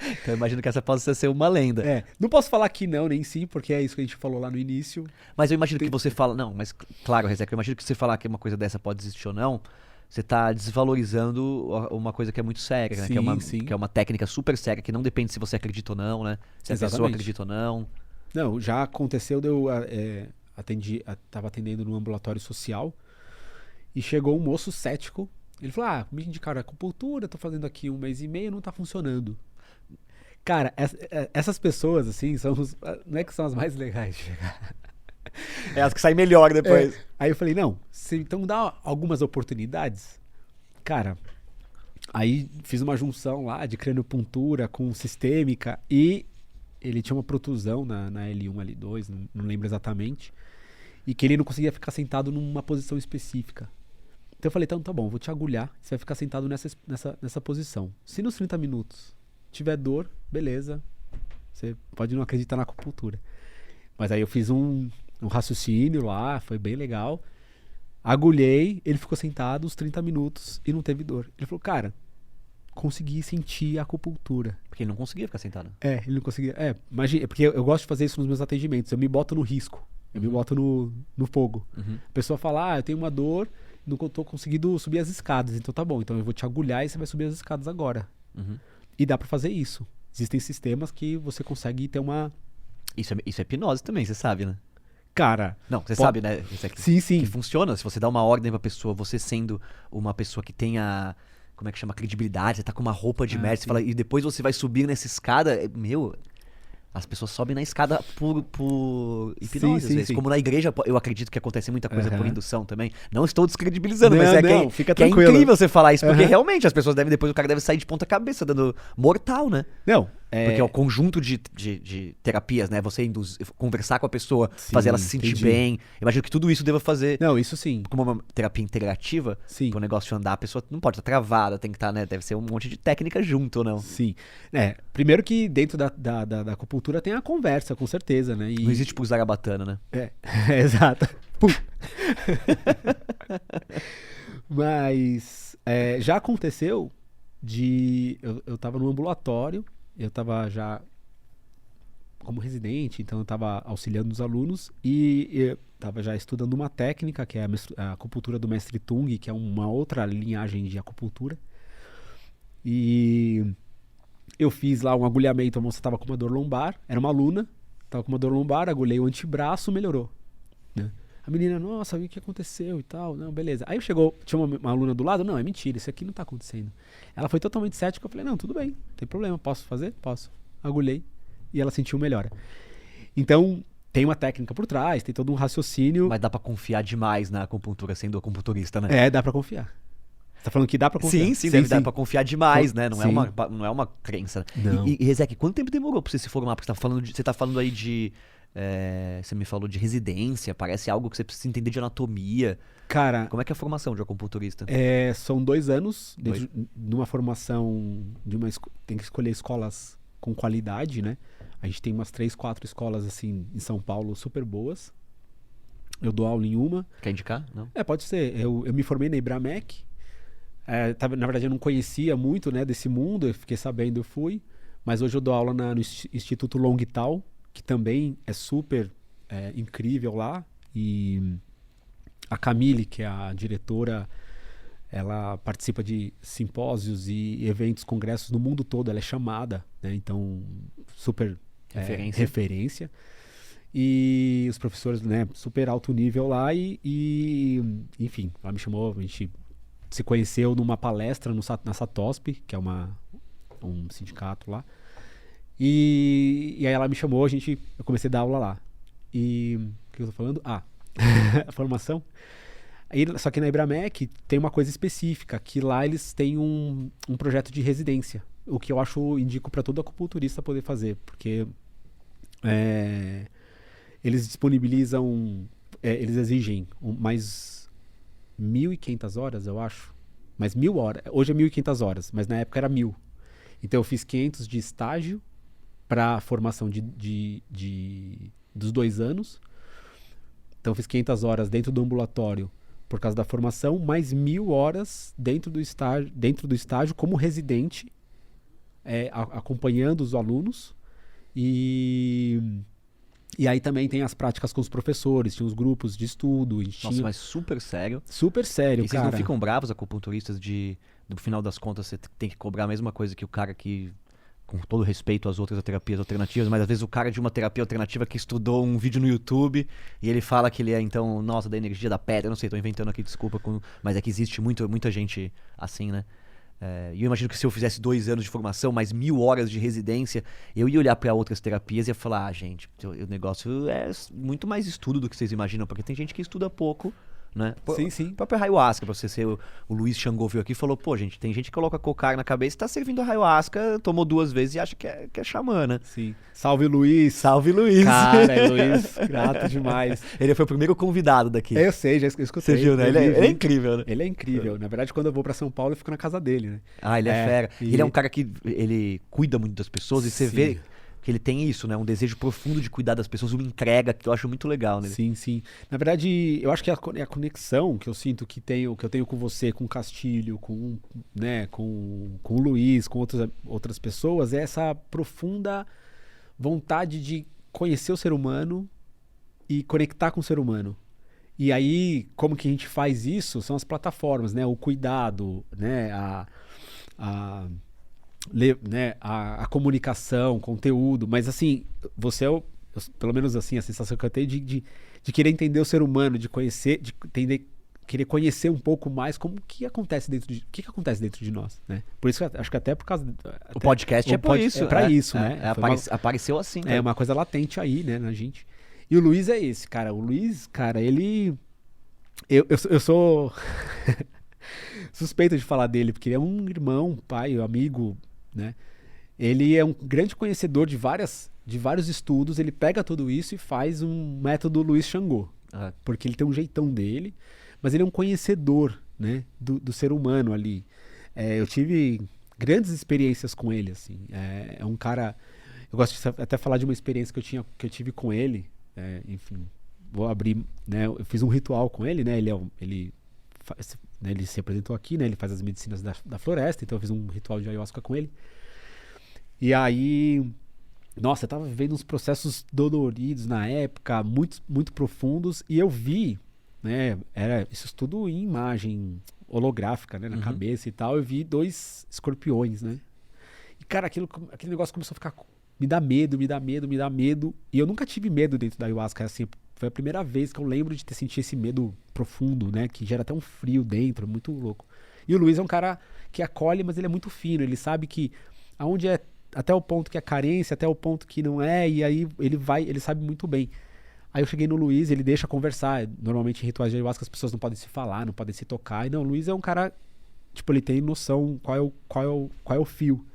Então eu imagino que essa possa ser uma lenda. Não posso falar que não, nem sim, porque é isso que a gente falou lá no início. Mas eu imagino que você fala. Não, mas claro, Rezek, eu imagino que você falar que uma coisa dessa pode existir ou não, você tá desvalorizando uma coisa que é muito séria, né? Sim. Que é uma técnica super séria, que não depende se você acredita ou não, né? Se a pessoa Exatamente. acredita ou não. Não, já aconteceu de eu tava atendendo num ambulatório social e chegou um moço cético. Ele falou, me indicaram acupuntura, tô fazendo aqui 1 mês e meio, não tá funcionando. Cara, essas pessoas, assim, não é que são as mais legais de chegar. É as que saem melhor depois. Aí eu falei, não, então dá algumas oportunidades. Cara, aí fiz uma junção lá de crâniopuntura com sistêmica e ele tinha uma protusão na L1, L2, não lembro exatamente, e que ele não conseguia ficar sentado numa posição específica. Então eu falei, então tá bom, vou te agulhar, você vai ficar sentado nessa posição. Se nos 30 minutos tiver dor, beleza, você pode não acreditar na acupuntura. Mas aí eu fiz um raciocínio lá, foi bem legal. Agulhei, ele ficou sentado uns 30 minutos e não teve dor. Ele falou, cara, consegui sentir a acupuntura. Porque ele não conseguia ficar sentado. Ele não conseguia. Imagina, porque eu gosto de fazer isso nos meus atendimentos. Eu me boto no risco. Eu me boto no fogo. Uhum. A pessoa fala, eu tenho uma dor, não tô conseguindo subir as escadas. Então tá bom, então eu vou te agulhar e você vai subir as escadas agora. Uhum. E dá pra fazer isso. Existem sistemas que você consegue ter uma... Isso é hipnose também, você sabe, né? Cara... Não, você sabe, né? Isso aqui, Sim. Que funciona. Se você dá uma ordem pra pessoa, você sendo uma pessoa que tenha... Como é que chama? Credibilidade. Você tá com uma roupa de mestre. Você fala, e depois você vai subir nessa escada. As pessoas sobem na escada por hipnose, às vezes. Sim. Como na igreja, eu acredito que acontece muita coisa por indução também. Não estou descredibilizando, mas fica que é tranquilo. incrível você falar isso, porque realmente as pessoas depois o cara deve sair de ponta cabeça, dando mortal, né? Não, Porque é o conjunto de terapias, né? Você conversar com a pessoa, fazer ela se sentir bem. Imagino que tudo isso deva fazer. Não, isso sim. Como uma terapia integrativa, Sim. para o negócio andar, a pessoa não pode estar travada, tem que estar, né? Deve ser um monte de técnica junto, ou não? Sim. Primeiro que dentro da acupuntura tem a conversa, com certeza, né? Não existe tipo zarabatana, né? Exato. Pum. Mas já aconteceu eu tava no ambulatório, eu tava já como residente, então eu tava auxiliando os alunos e eu tava já estudando uma técnica que é a acupuntura do mestre Tung, que é uma outra linhagem de acupuntura. E eu fiz lá um agulhamento, a moça tava com uma dor lombar, era uma aluna, tava com uma dor lombar, agulhei o antebraço, melhorou, né? A menina, nossa, o que aconteceu e tal, não, beleza. Aí tinha uma aluna do lado, não, é mentira, isso aqui não tá acontecendo. Ela foi totalmente cética, eu falei, não, tudo bem, não tem problema, posso fazer? Posso. Agulhei e ela sentiu melhora. Então, tem uma técnica por trás, tem todo um raciocínio. Mas dá pra confiar demais na acupuntura, sendo acupunturista, né? Dá pra confiar. Você tá falando que dá pra confiar? Sim, dá pra confiar demais, né? Não Sim. é uma crença. Não. E Rezek, quanto tempo demorou pra você se formar? Porque você tá falando aí de... você me falou de residência, parece algo que você precisa entender de anatomia. Cara... Como é que é a formação de acupunturista? São 2 anos dentro de uma formação, tem que escolher escolas com qualidade, né? A gente tem umas 3, 4 escolas assim em São Paulo super boas. Eu dou aula em uma. Quer indicar? Não? Pode ser. Eu me formei na Ibramec. Na verdade eu não conhecia muito, né, desse mundo, eu fiquei sabendo, eu fui. Mas hoje eu dou aula no Instituto Longtal, que também é super incrível lá. E a Camille, que é a diretora, ela participa de simpósios e eventos, congressos no mundo todo, ela é chamada, né? Então, super referência. E os professores, né, super alto nível lá e enfim, ela me chamou, a gente se conheceu numa palestra na SATOSP, que é um sindicato lá. E aí ela me chamou, eu comecei a dar aula lá. E o que eu tô falando? A formação. Aí, só que na Ibramec tem uma coisa específica, que lá eles têm um projeto de residência, o que eu indico para todo acupunturista poder fazer, porque eles disponibilizam, eles exigem mais 1.500 horas, eu acho, mais 1.000 horas, hoje é 1.500 horas, mas na época era 1.000. Então eu fiz 500 de estágio para a formação dos 2 anos. Então eu fiz 500 horas dentro do ambulatório por causa da formação, mais 1.000 horas dentro do estágio como residente, acompanhando os alunos. E aí também tem as práticas com os professores, tinha os grupos de estudo. Nossa, mas super sério. Super sério, e cara. Vocês não ficam bravos, acupunturistas, no final das contas, você tem que cobrar a mesma coisa que o cara que, com todo respeito às outras terapias alternativas, mas às vezes o cara de uma terapia alternativa que estudou um vídeo no YouTube e ele fala que ele é, então, nossa, da energia da pedra, eu não sei, tô inventando aqui, desculpa, mas é que existe muita gente assim, né? E eu imagino que se eu fizesse 2 anos de formação, mais 1.000 horas de residência, eu ia olhar para outras terapias e ia falar, gente, o negócio é muito mais estudo do que vocês imaginam, porque tem gente que estuda pouco, né? Sim. O próprio ayahuasca, pra você ser o Luiz Xangô veio aqui e falou, pô, gente, tem gente que coloca cocar na cabeça e tá servindo ayahuasca, tomou 2 vezes e acha que é xamã, né? Sim. Salve, Luiz. Salve, Luiz. Cara, Luiz, grato demais. Ele foi o primeiro convidado daqui. Eu sei, já escutei. Você viu, né? Ele é incrível, né? Ele é incrível. Na verdade, quando eu vou pra São Paulo, eu fico na casa dele, né? Ah, ele é fera. Ele é um cara que ele cuida muito das pessoas e você vê que ele tem isso, né? Um desejo profundo de cuidar das pessoas, uma entrega que eu acho muito legal nele. Sim. Na verdade, eu acho que a conexão que eu sinto que eu tenho com você, com o Castilho, com o Luiz, com outras pessoas, é essa profunda vontade de conhecer o ser humano e conectar com o ser humano. E aí, como que a gente faz isso? São as plataformas, né? O cuidado, né? A comunicação, conteúdo, mas assim, você pelo menos assim, a sensação que eu tenho de querer entender o ser humano, de conhecer, de entender, querer conhecer um pouco mais como que acontece dentro de nós, né? Por isso que acho que até por causa o podcast por isso, é para isso, né? Apareceu assim, é uma coisa latente aí, né, na gente. E o Luiz é esse, cara. O Luiz, cara, ele eu sou suspeito de falar dele, porque ele é um irmão, pai, amigo, né? Ele é um grande conhecedor de vários estudos, ele pega tudo isso e faz um método Luiz Xangô, porque ele tem um jeitão dele, mas ele é um conhecedor, né, do ser humano ali. Eu tive grandes experiências com ele, assim. É um cara... Eu gosto de até falar de uma experiência que eu tive com ele, enfim, vou abrir, né? Eu fiz um ritual com ele, né? Ele se apresentou aqui, né? Ele faz as medicinas da floresta, então eu fiz um ritual de ayahuasca com ele. E aí, nossa, eu tava vivendo uns processos doloridos na época, muito, muito profundos, e eu vi, né? Era isso tudo em imagem holográfica, né? Na cabeça e tal. Eu vi 2 escorpiões, né? E, cara, aquele negócio começou a ficar... Me dá medo. E eu nunca tive medo dentro da ayahuasca, assim... Foi a primeira vez que eu lembro de ter sentido esse medo profundo, né? Que gera até um frio dentro, muito louco. E o Luiz é um cara que acolhe, mas ele é muito fino. Ele sabe que aonde é até o ponto que é carência, até o ponto que não é, e aí ele sabe muito bem. Aí eu cheguei no Luiz, ele deixa conversar. Normalmente em rituais de ayahuasca as pessoas não podem se falar, não podem se tocar. E não, o Luiz é um cara, tipo, ele tem noção qual é o fio.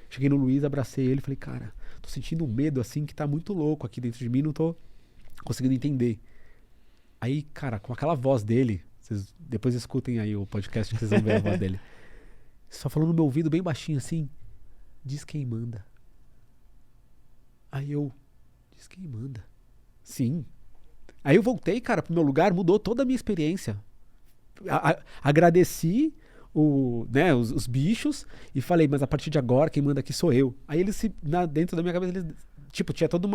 Cheguei no Luiz, abracei ele, falei, cara, tô sentindo um medo assim que tá muito louco aqui dentro de mim, não tô conseguindo entender. Aí, cara, com aquela voz dele, vocês depois escutem aí o podcast que vocês vão ver a voz dele. Só falando no meu ouvido bem baixinho assim, diz quem manda. Aí eu, diz quem manda? Sim. Aí eu voltei, cara, pro meu lugar, mudou toda a minha experiência. Agradeci os bichos e falei, mas a partir de agora quem manda aqui sou eu. Aí eles dentro da minha cabeça, tipo, tinha todo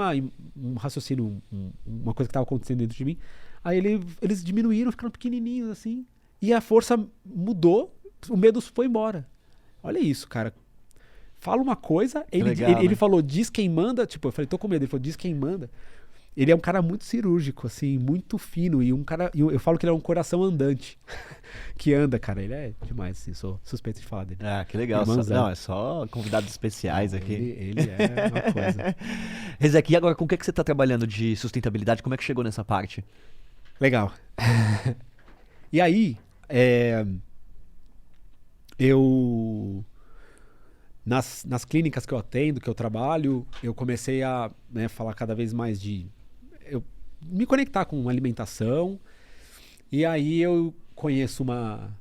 um raciocínio, uma coisa que estava acontecendo dentro de mim. Aí eles diminuíram, ficaram pequenininhos assim. E a força mudou, o medo foi embora. Olha isso, cara. Fala uma coisa, ele falou, diz quem manda. Tipo, eu falei, tô com medo. Ele falou, diz quem manda. Ele é um cara muito cirúrgico, assim, muito fino. E um cara, eu falo que ele é um coração andante. Que anda, cara. Ele é demais, assim, sou suspeito de falar dele. Ah, que legal. Não, é só convidados especiais aqui. Ele é uma coisa. Rezeki, agora com o que você tá trabalhando de sustentabilidade? Como é que chegou nessa parte? Legal. E aí, eu... Nas clínicas que eu atendo, que eu trabalho, eu comecei a falar cada vez mais me conectar com alimentação. E aí eu conheço uma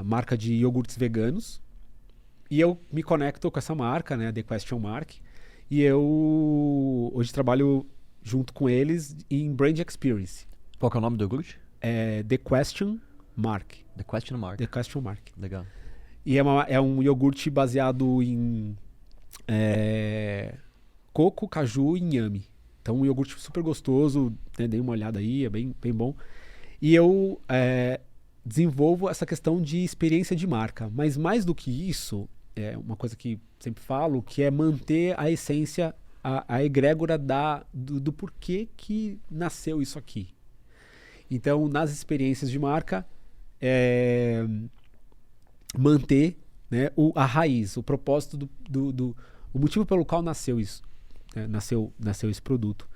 marca de iogurtes veganos. E eu me conecto com essa marca, né, The Question Mark. E eu hoje trabalho junto com eles em Brand Experience. Qual que é o nome do iogurte? é The Question Mark. The Question Mark. The Question Mark. Legal. E é um iogurte baseado em coco, caju e inhame. Então, um iogurte super gostoso, né? Dei uma olhada aí, é bem, bem bom. E eu desenvolvo essa questão de experiência de marca. Mas mais do que isso, é uma coisa que sempre falo, que é manter a essência, a egrégora do porquê que nasceu isso aqui. Então, nas experiências de marca, manter, né, a raiz, o propósito o motivo pelo qual nasceu isso, né, nasceu esse produto.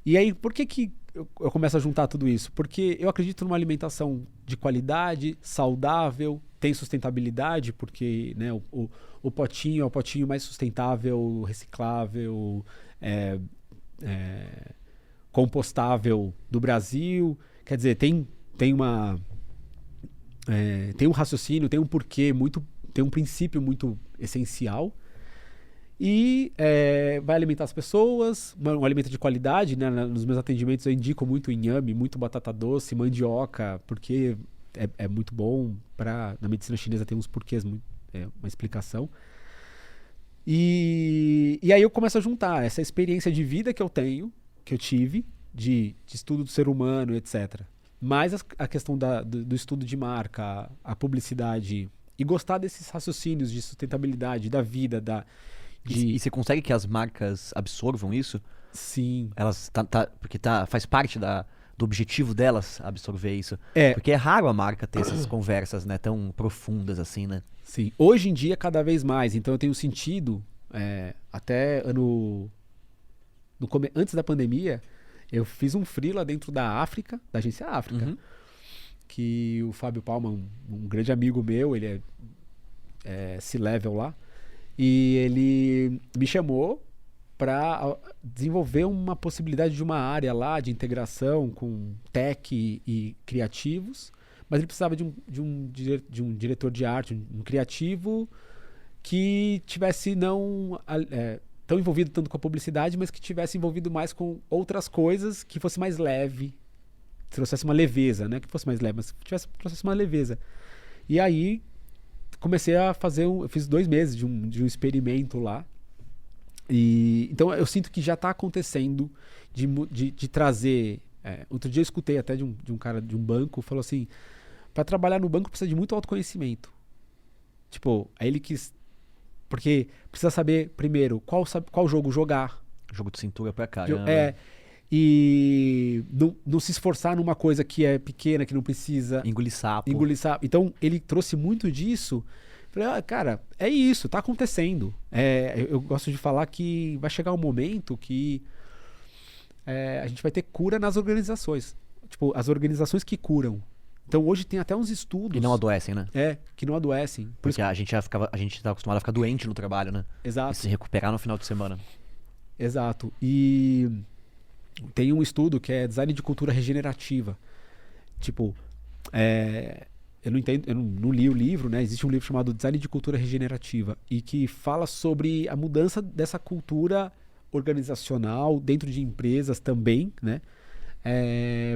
E aí, por que eu começo a juntar tudo isso? Porque eu acredito numa alimentação de qualidade, saudável, tem sustentabilidade, porque, né, o potinho é o potinho mais sustentável, reciclável, compostável do Brasil. Quer dizer, tem um raciocínio, tem um porquê, tem um princípio muito essencial. E vai alimentar as pessoas, um alimento de qualidade, né? Nos meus atendimentos eu indico muito inhame, muito batata doce, mandioca, porque é muito bom. Na medicina chinesa tem uns porquês, uma explicação. E aí eu começo a juntar essa experiência de vida que eu tive, de estudo do ser humano, etc. Mais a questão do estudo de marca, a publicidade, e gostar desses raciocínios de sustentabilidade, da vida, E você consegue que as marcas absorvam isso? Sim. Elas porque faz parte do objetivo delas absorver isso. É. Porque é raro a marca ter essas conversas, né, tão profundas assim, né? Sim. Hoje em dia, cada vez mais. Então eu tenho sentido, até antes da pandemia, eu fiz um freela dentro da agência África, Uhum. que o Fábio Palma, um grande amigo meu, ele é C-level lá, e ele me chamou para desenvolver uma possibilidade de uma área lá de integração com tech e criativos, mas ele precisava de um diretor de arte, um criativo que tivesse não tão envolvido tanto com a publicidade, mas que tivesse envolvido mais com outras coisas, que fosse mais leve, trouxesse uma leveza, né? Que fosse mais leve, mas trouxesse uma leveza. E aí comecei a fazer eu fiz 2 meses de um experimento lá. E então eu sinto que já está acontecendo de trazer. Outro dia eu escutei até de um cara de um banco, falou assim: para trabalhar no banco precisa de muito autoconhecimento. Tipo, aí ele quis. Porque precisa saber, primeiro, qual jogo jogar. Jogo de cintura pra caramba. E não se esforçar numa coisa que é pequena, que não precisa. Engolir sapo. Então, ele trouxe muito disso. Falei, cara, é isso, tá acontecendo. Eu gosto de falar que vai chegar um momento que a gente vai ter cura nas organizações. Tipo, as organizações que curam. Então, hoje tem até uns estudos... E não adoecem, né? Que não adoecem. Porque a gente tá acostumado a ficar doente no trabalho, né? Exato. E se recuperar no final de semana. Exato. E tem um estudo que é design de cultura regenerativa. Tipo, eu não entendo, eu não li o livro, né? Existe um livro chamado Design de Cultura Regenerativa e que fala sobre a mudança dessa cultura organizacional dentro de empresas também, né?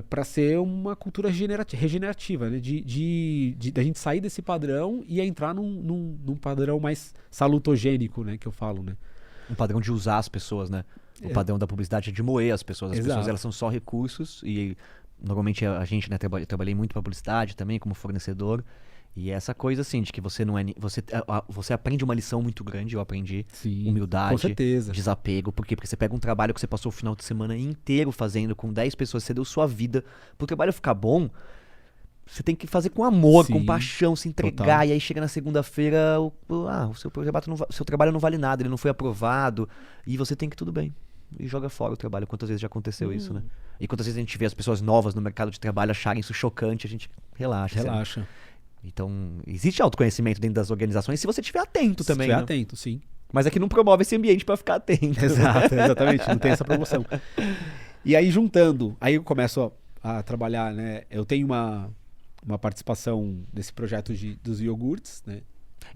Para ser uma cultura regenerativa, né? Da gente sair desse padrão e entrar num padrão mais salutogênico, né? Que eu falo, né? Um padrão de usar as pessoas, né? O padrão da publicidade é de moer as pessoas. As pessoas, elas são só recursos e normalmente a gente, né, trabalhei muito para publicidade também como fornecedor. E essa coisa assim, de que você não é... Você aprende uma lição muito grande, eu aprendi. Sim, humildade, com certeza. desapego. Por quê? Porque você pega um trabalho que você passou o final de semana inteiro fazendo com 10 pessoas, você deu sua vida. Pro trabalho ficar bom, você tem que fazer com amor, Sim, com paixão, se entregar. total. E aí chega na segunda-feira, o seu trabalho não vale nada, ele não foi aprovado. E você tem que, tudo bem. E joga fora o trabalho. Quantas vezes já aconteceu isso, né? E quantas vezes a gente vê as pessoas novas no mercado de trabalho acharem isso chocante, a gente relaxa. Relaxa. Então, existe autoconhecimento dentro das organizações se você estiver atento também. Se estiver né? atento, sim. Mas aqui não promove esse ambiente pra ficar atento. Exato, exatamente. Não tem essa promoção. E aí, juntando, aí eu começo a trabalhar, né? Eu tenho uma participação nesse projeto dos iogurtes, né?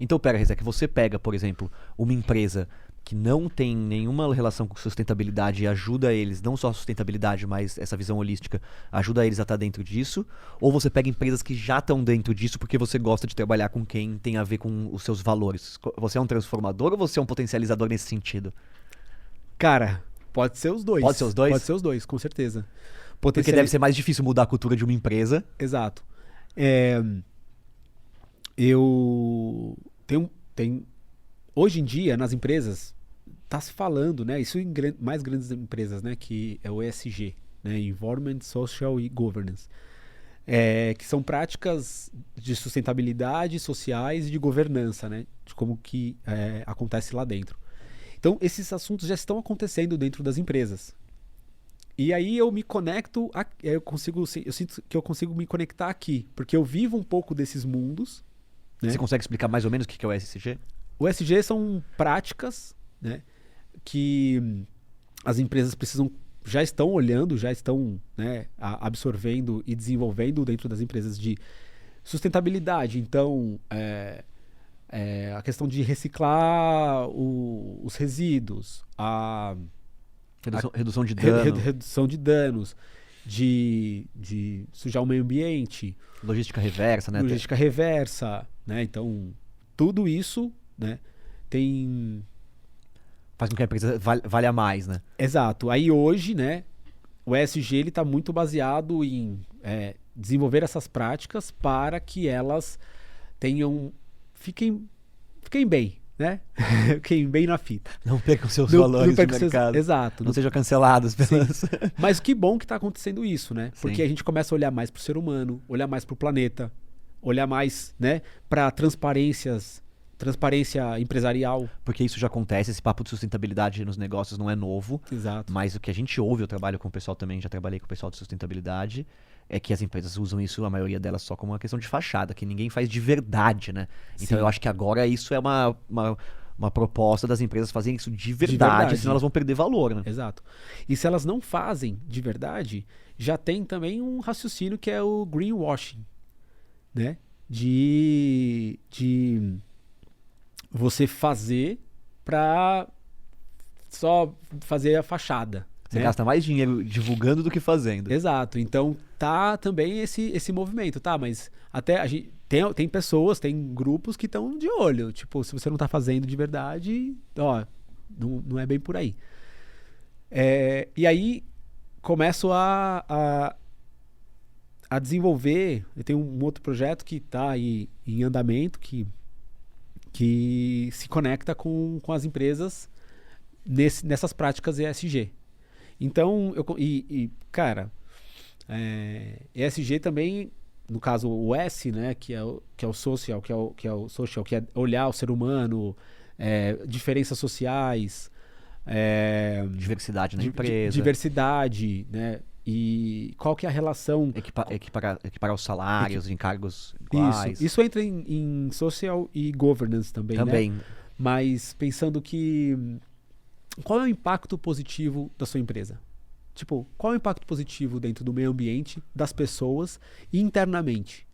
Então, pera, Rezé, que você pega, por exemplo, uma empresa que não tem nenhuma relação com sustentabilidade e ajuda eles, não só a sustentabilidade, mas essa visão holística, ajuda eles a estar dentro disso? Ou você pega empresas que já estão dentro disso porque você gosta de trabalhar com quem tem a ver com os seus valores? Você é um transformador ou você é um potencializador nesse sentido? Cara, pode ser os dois. Pode ser os dois? Pode ser os dois, com certeza. Porque deve ser mais difícil mudar a cultura de uma empresa. Exato. Eu tenho hoje em dia, nas empresas, está se falando, né? Isso em mais grandes empresas, né? Que é o ESG, né? Environment, Social e Governance. Que são práticas de sustentabilidade sociais e de governança, né? De como que acontece lá dentro. Então, esses assuntos já estão acontecendo dentro das empresas. E aí eu me conecto, eu sinto que eu consigo me conectar aqui, porque eu vivo um pouco desses mundos. Né? Você consegue explicar mais ou menos o que é o ESG? O ESG são práticas, né, que as empresas já estão olhando, já estão, né, absorvendo e desenvolvendo dentro das empresas de sustentabilidade. Então, a questão de reciclar os resíduos, Redução de dano. Redução de danos, de sujar o meio ambiente. Logística reversa, né? Logística reversa, né? Então, tudo isso, né, faz com que a empresa valha mais, né? Exato. Aí hoje, né, o ESG ele está muito baseado em desenvolver essas práticas para que elas fiquem bem, né? Fiquem bem na fita. Não percam seus valores de mercado. Exato. Não sejam cancelados pelas... Mas que bom que está acontecendo isso, né? Sim. Porque a gente começa a olhar mais para o ser humano, olhar mais para o planeta, olhar mais, né, para transparência empresarial. Porque isso já acontece, esse papo de sustentabilidade nos negócios não é novo. Exato. Mas o que a gente ouve, eu trabalho com o pessoal também, já trabalhei com o pessoal de sustentabilidade, é que as empresas usam isso, a maioria delas, só como uma questão de fachada, que ninguém faz de verdade, né? Então Sim. eu acho que agora isso é uma proposta das empresas fazerem isso de verdade, senão elas vão perder valor, né? Exato. E se elas não fazem de verdade, já tem também um raciocínio que é o greenwashing, né? De você fazer para só fazer a fachada. Você gasta mais dinheiro divulgando do que fazendo. Exato. Então tá também esse movimento, tá? Mas até a gente tem pessoas, tem grupos que estão de olho. Tipo, se você não tá fazendo de verdade, ó, não é bem por aí. E aí começo a desenvolver. Eu tenho um outro projeto que tá aí em andamento, que se conecta com as empresas nessas práticas ESG. Então, cara, ESG também, no caso o S, né, que é o social, que é olhar o ser humano, diferenças sociais, diversidade na empresa. Diversidade, né? E qual que é a relação... Equiparar os salários, encargos iguais. Isso entra em social e governance também, né? Mas pensando que... Qual é o impacto positivo da sua empresa? Tipo, qual é o impacto positivo dentro do meio ambiente, das pessoas e internamente?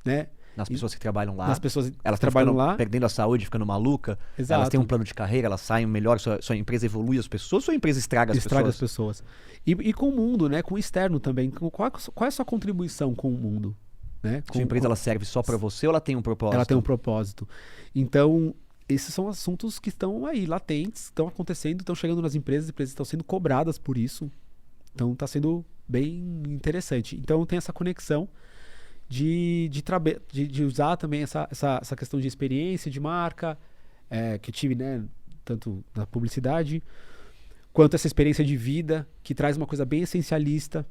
Né? Nas pessoas que trabalham lá. Nas pessoas elas que trabalham lá. Perdendo a saúde, ficando maluca. Exato. Elas têm um plano de carreira, elas saem melhor, sua empresa evolui as pessoas, sua empresa estraga as pessoas. E com o mundo, né? Com o externo também. Qual é a sua contribuição com o mundo? Né? Sua empresa ela serve só para você ou ela tem um propósito? Ela tem um propósito. Então, esses são assuntos que estão aí, latentes, estão acontecendo, estão chegando nas empresas, as empresas estão sendo cobradas por isso. Então está sendo bem interessante. Então tem essa conexão de usar também essa questão de experiência de marca, que eu tive, né, tanto na publicidade, quanto essa experiência de vida, que traz uma coisa bem essencialista,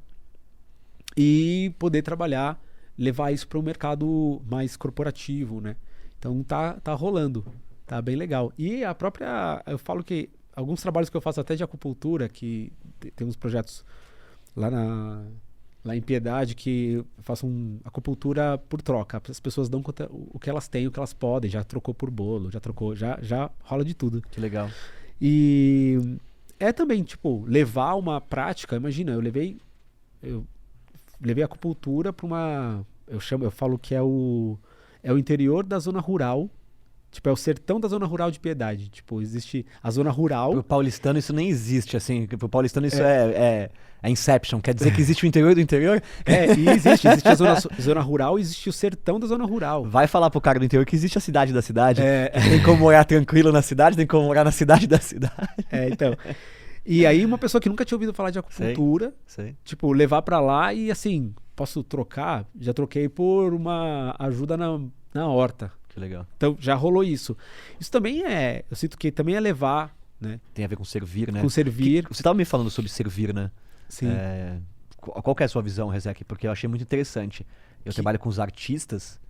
e poder trabalhar, levar isso para um mercado mais corporativo, né? Então tá rolando. Tá bem legal. E eu falo que alguns trabalhos que eu faço até de acupuntura, que tem uns projetos lá em Piedade, que eu faço acupuntura por troca. As pessoas dão o que elas têm, o que elas podem. Já trocou por bolo, já rola de tudo. Que legal. E também, tipo, levar uma prática. Imagina, eu levei a acupuntura para eu falo que é o interior da zona rural Tipo, é o sertão da zona rural de Piedade. Tipo, existe a zona rural. Pro paulistano isso nem existe, assim. Pro paulistano isso é Inception. Quer dizer que existe o interior do interior? E existe a zona rural e existe o sertão da zona rural. Vai falar pro cara do interior que existe a cidade da cidade. Tem como morar tranquilo na cidade, tem como morar na cidade da cidade. Então. E aí uma pessoa que nunca tinha ouvido falar de acupuntura, Sei. tipo, levar pra lá e assim, posso trocar? Já troquei por uma ajuda na horta. Que legal. Então já rolou isso. Isso também eu sinto que também é levar, né? Tem a ver com servir, né? Com servir. Você tava me falando sobre servir, né? Sim. Qual que é a sua visão, Rezek? Porque eu achei muito interessante. Eu trabalho com os artistas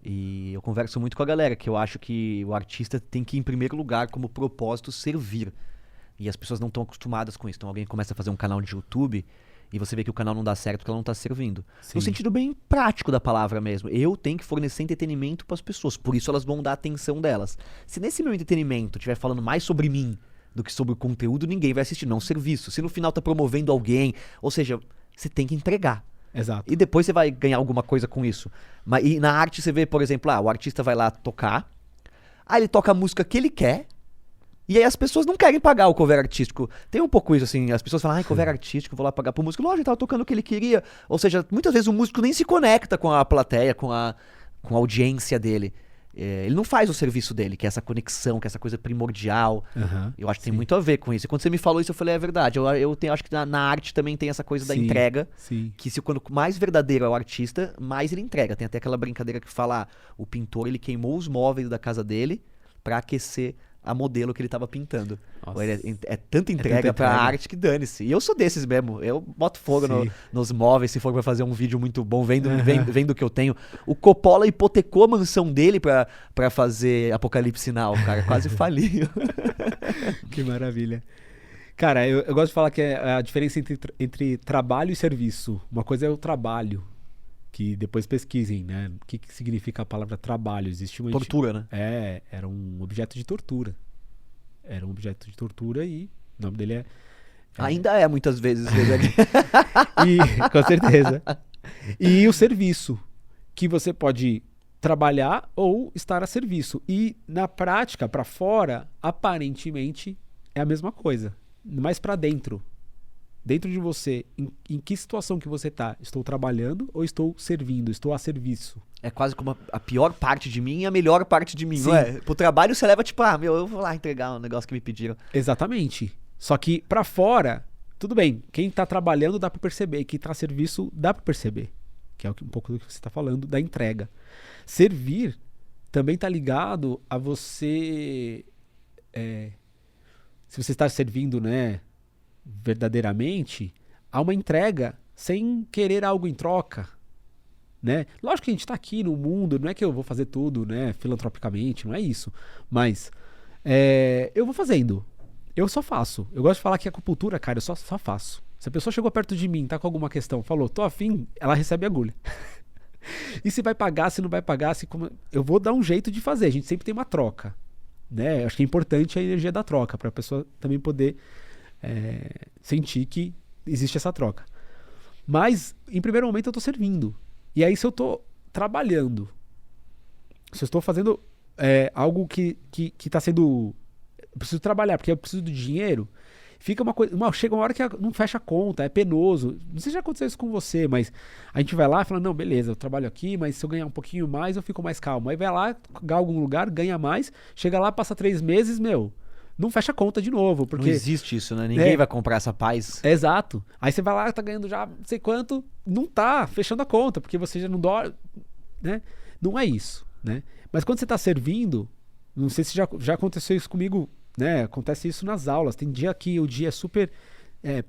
e eu converso muito com a galera, que eu acho que o artista tem que, em primeiro lugar, como propósito, servir. E as pessoas não estão acostumadas com isso. Então alguém começa a fazer um canal de YouTube e você vê que o canal não dá certo porque ela não tá servindo. Sim. No sentido bem prático da palavra mesmo. Eu tenho que fornecer entretenimento para as pessoas, por isso elas vão dar a atenção delas. Se nesse meu entretenimento estiver falando mais sobre mim do que sobre o conteúdo, ninguém vai assistir, não serviço. Se no final tá promovendo alguém, ou seja, você tem que entregar. Exato. E depois você vai ganhar alguma coisa com isso. E na arte você vê, por exemplo, o artista vai lá tocar, aí ele toca a música que ele quer, e aí as pessoas não querem pagar o cover artístico. Tem um pouco isso, assim, as pessoas falam, cover artístico, vou lá pagar pro músico. Lógico, ele tava tocando o que ele queria. Ou seja, muitas vezes o músico nem se conecta com a plateia, com a audiência dele. Ele não faz o serviço dele, que é essa conexão, que é essa coisa primordial. Eu acho que tem muito a ver com isso. E quando você me falou isso, eu falei, é verdade. Eu acho que na arte também tem essa coisa da entrega. Sim. Que quando mais verdadeiro é o artista, mais ele entrega. Tem até aquela brincadeira que fala, o pintor, ele queimou os móveis da casa dele pra aquecer a modelo que ele tava pintando. É tanta entrega pra arte que dane-se. E eu sou desses mesmo. Eu boto fogo nos móveis se for pra fazer um vídeo muito bom, vendo o que eu tenho. O Coppola hipotecou a mansão dele pra fazer Apocalipse Now, cara. Quase faliu. Que maravilha. Cara, eu gosto de falar que é a diferença entre trabalho e serviço. Uma coisa é o trabalho, que depois pesquisem, né? O que significa a palavra trabalho? Existe uma tortura, né? Era um objeto de tortura. Era um objeto de tortura e o nome dele Ainda é, muitas vezes. Com certeza. E o serviço, que você pode trabalhar ou estar a serviço. E na prática, para fora, aparentemente, é a mesma coisa. Mas para dentro. Dentro de você, em que situação que você tá? Estou trabalhando ou estou servindo? Estou a serviço? É quase como a pior parte de mim e a melhor parte de mim, Sim. não é? Pro trabalho você leva tipo, eu vou lá entregar um negócio que me pediram. Exatamente. Só que pra fora, tudo bem. Quem tá trabalhando dá pra perceber. Quem tá a serviço dá pra perceber. Que é um pouco do que você tá falando, da entrega. Servir também tá ligado a você... se você está servindo, né, verdadeiramente, há uma entrega sem querer algo em troca, né? Lógico que a gente está aqui no mundo, não é que eu vou fazer tudo, né, filantropicamente, não é isso, mas eu vou fazendo, eu só faço. Eu gosto de falar que a acupuntura, cara, eu só faço. Se a pessoa chegou perto de mim, tá com alguma questão, falou, tô afim, ela recebe agulha. E se vai pagar, se não vai pagar, eu vou dar um jeito de fazer. A gente sempre tem uma troca, né? Acho que é importante a energia da troca, para a pessoa também poder sentir que existe essa troca. Mas, em primeiro momento, eu estou servindo. E aí, se eu estou trabalhando, se eu estou fazendo algo que está sendo... Eu preciso trabalhar, porque eu preciso do dinheiro, fica uma coisa... chega uma hora que não fecha a conta, é penoso. Não sei se já aconteceu isso com você, mas a gente vai lá e fala, não, beleza, eu trabalho aqui, mas se eu ganhar um pouquinho mais, eu fico mais calmo. Aí vai lá, ganha algum lugar, ganha mais, chega lá, passa 3 meses, não fecha a conta de novo. Porque não existe isso, né? Ninguém vai comprar essa paz. Exato. Aí você vai lá, tá ganhando já não sei quanto, não tá fechando a conta, porque você já não dorme, né? Não é isso, né? Mas quando você tá servindo, não sei se já aconteceu isso comigo, né? Acontece isso nas aulas. Tem dia que o dia é super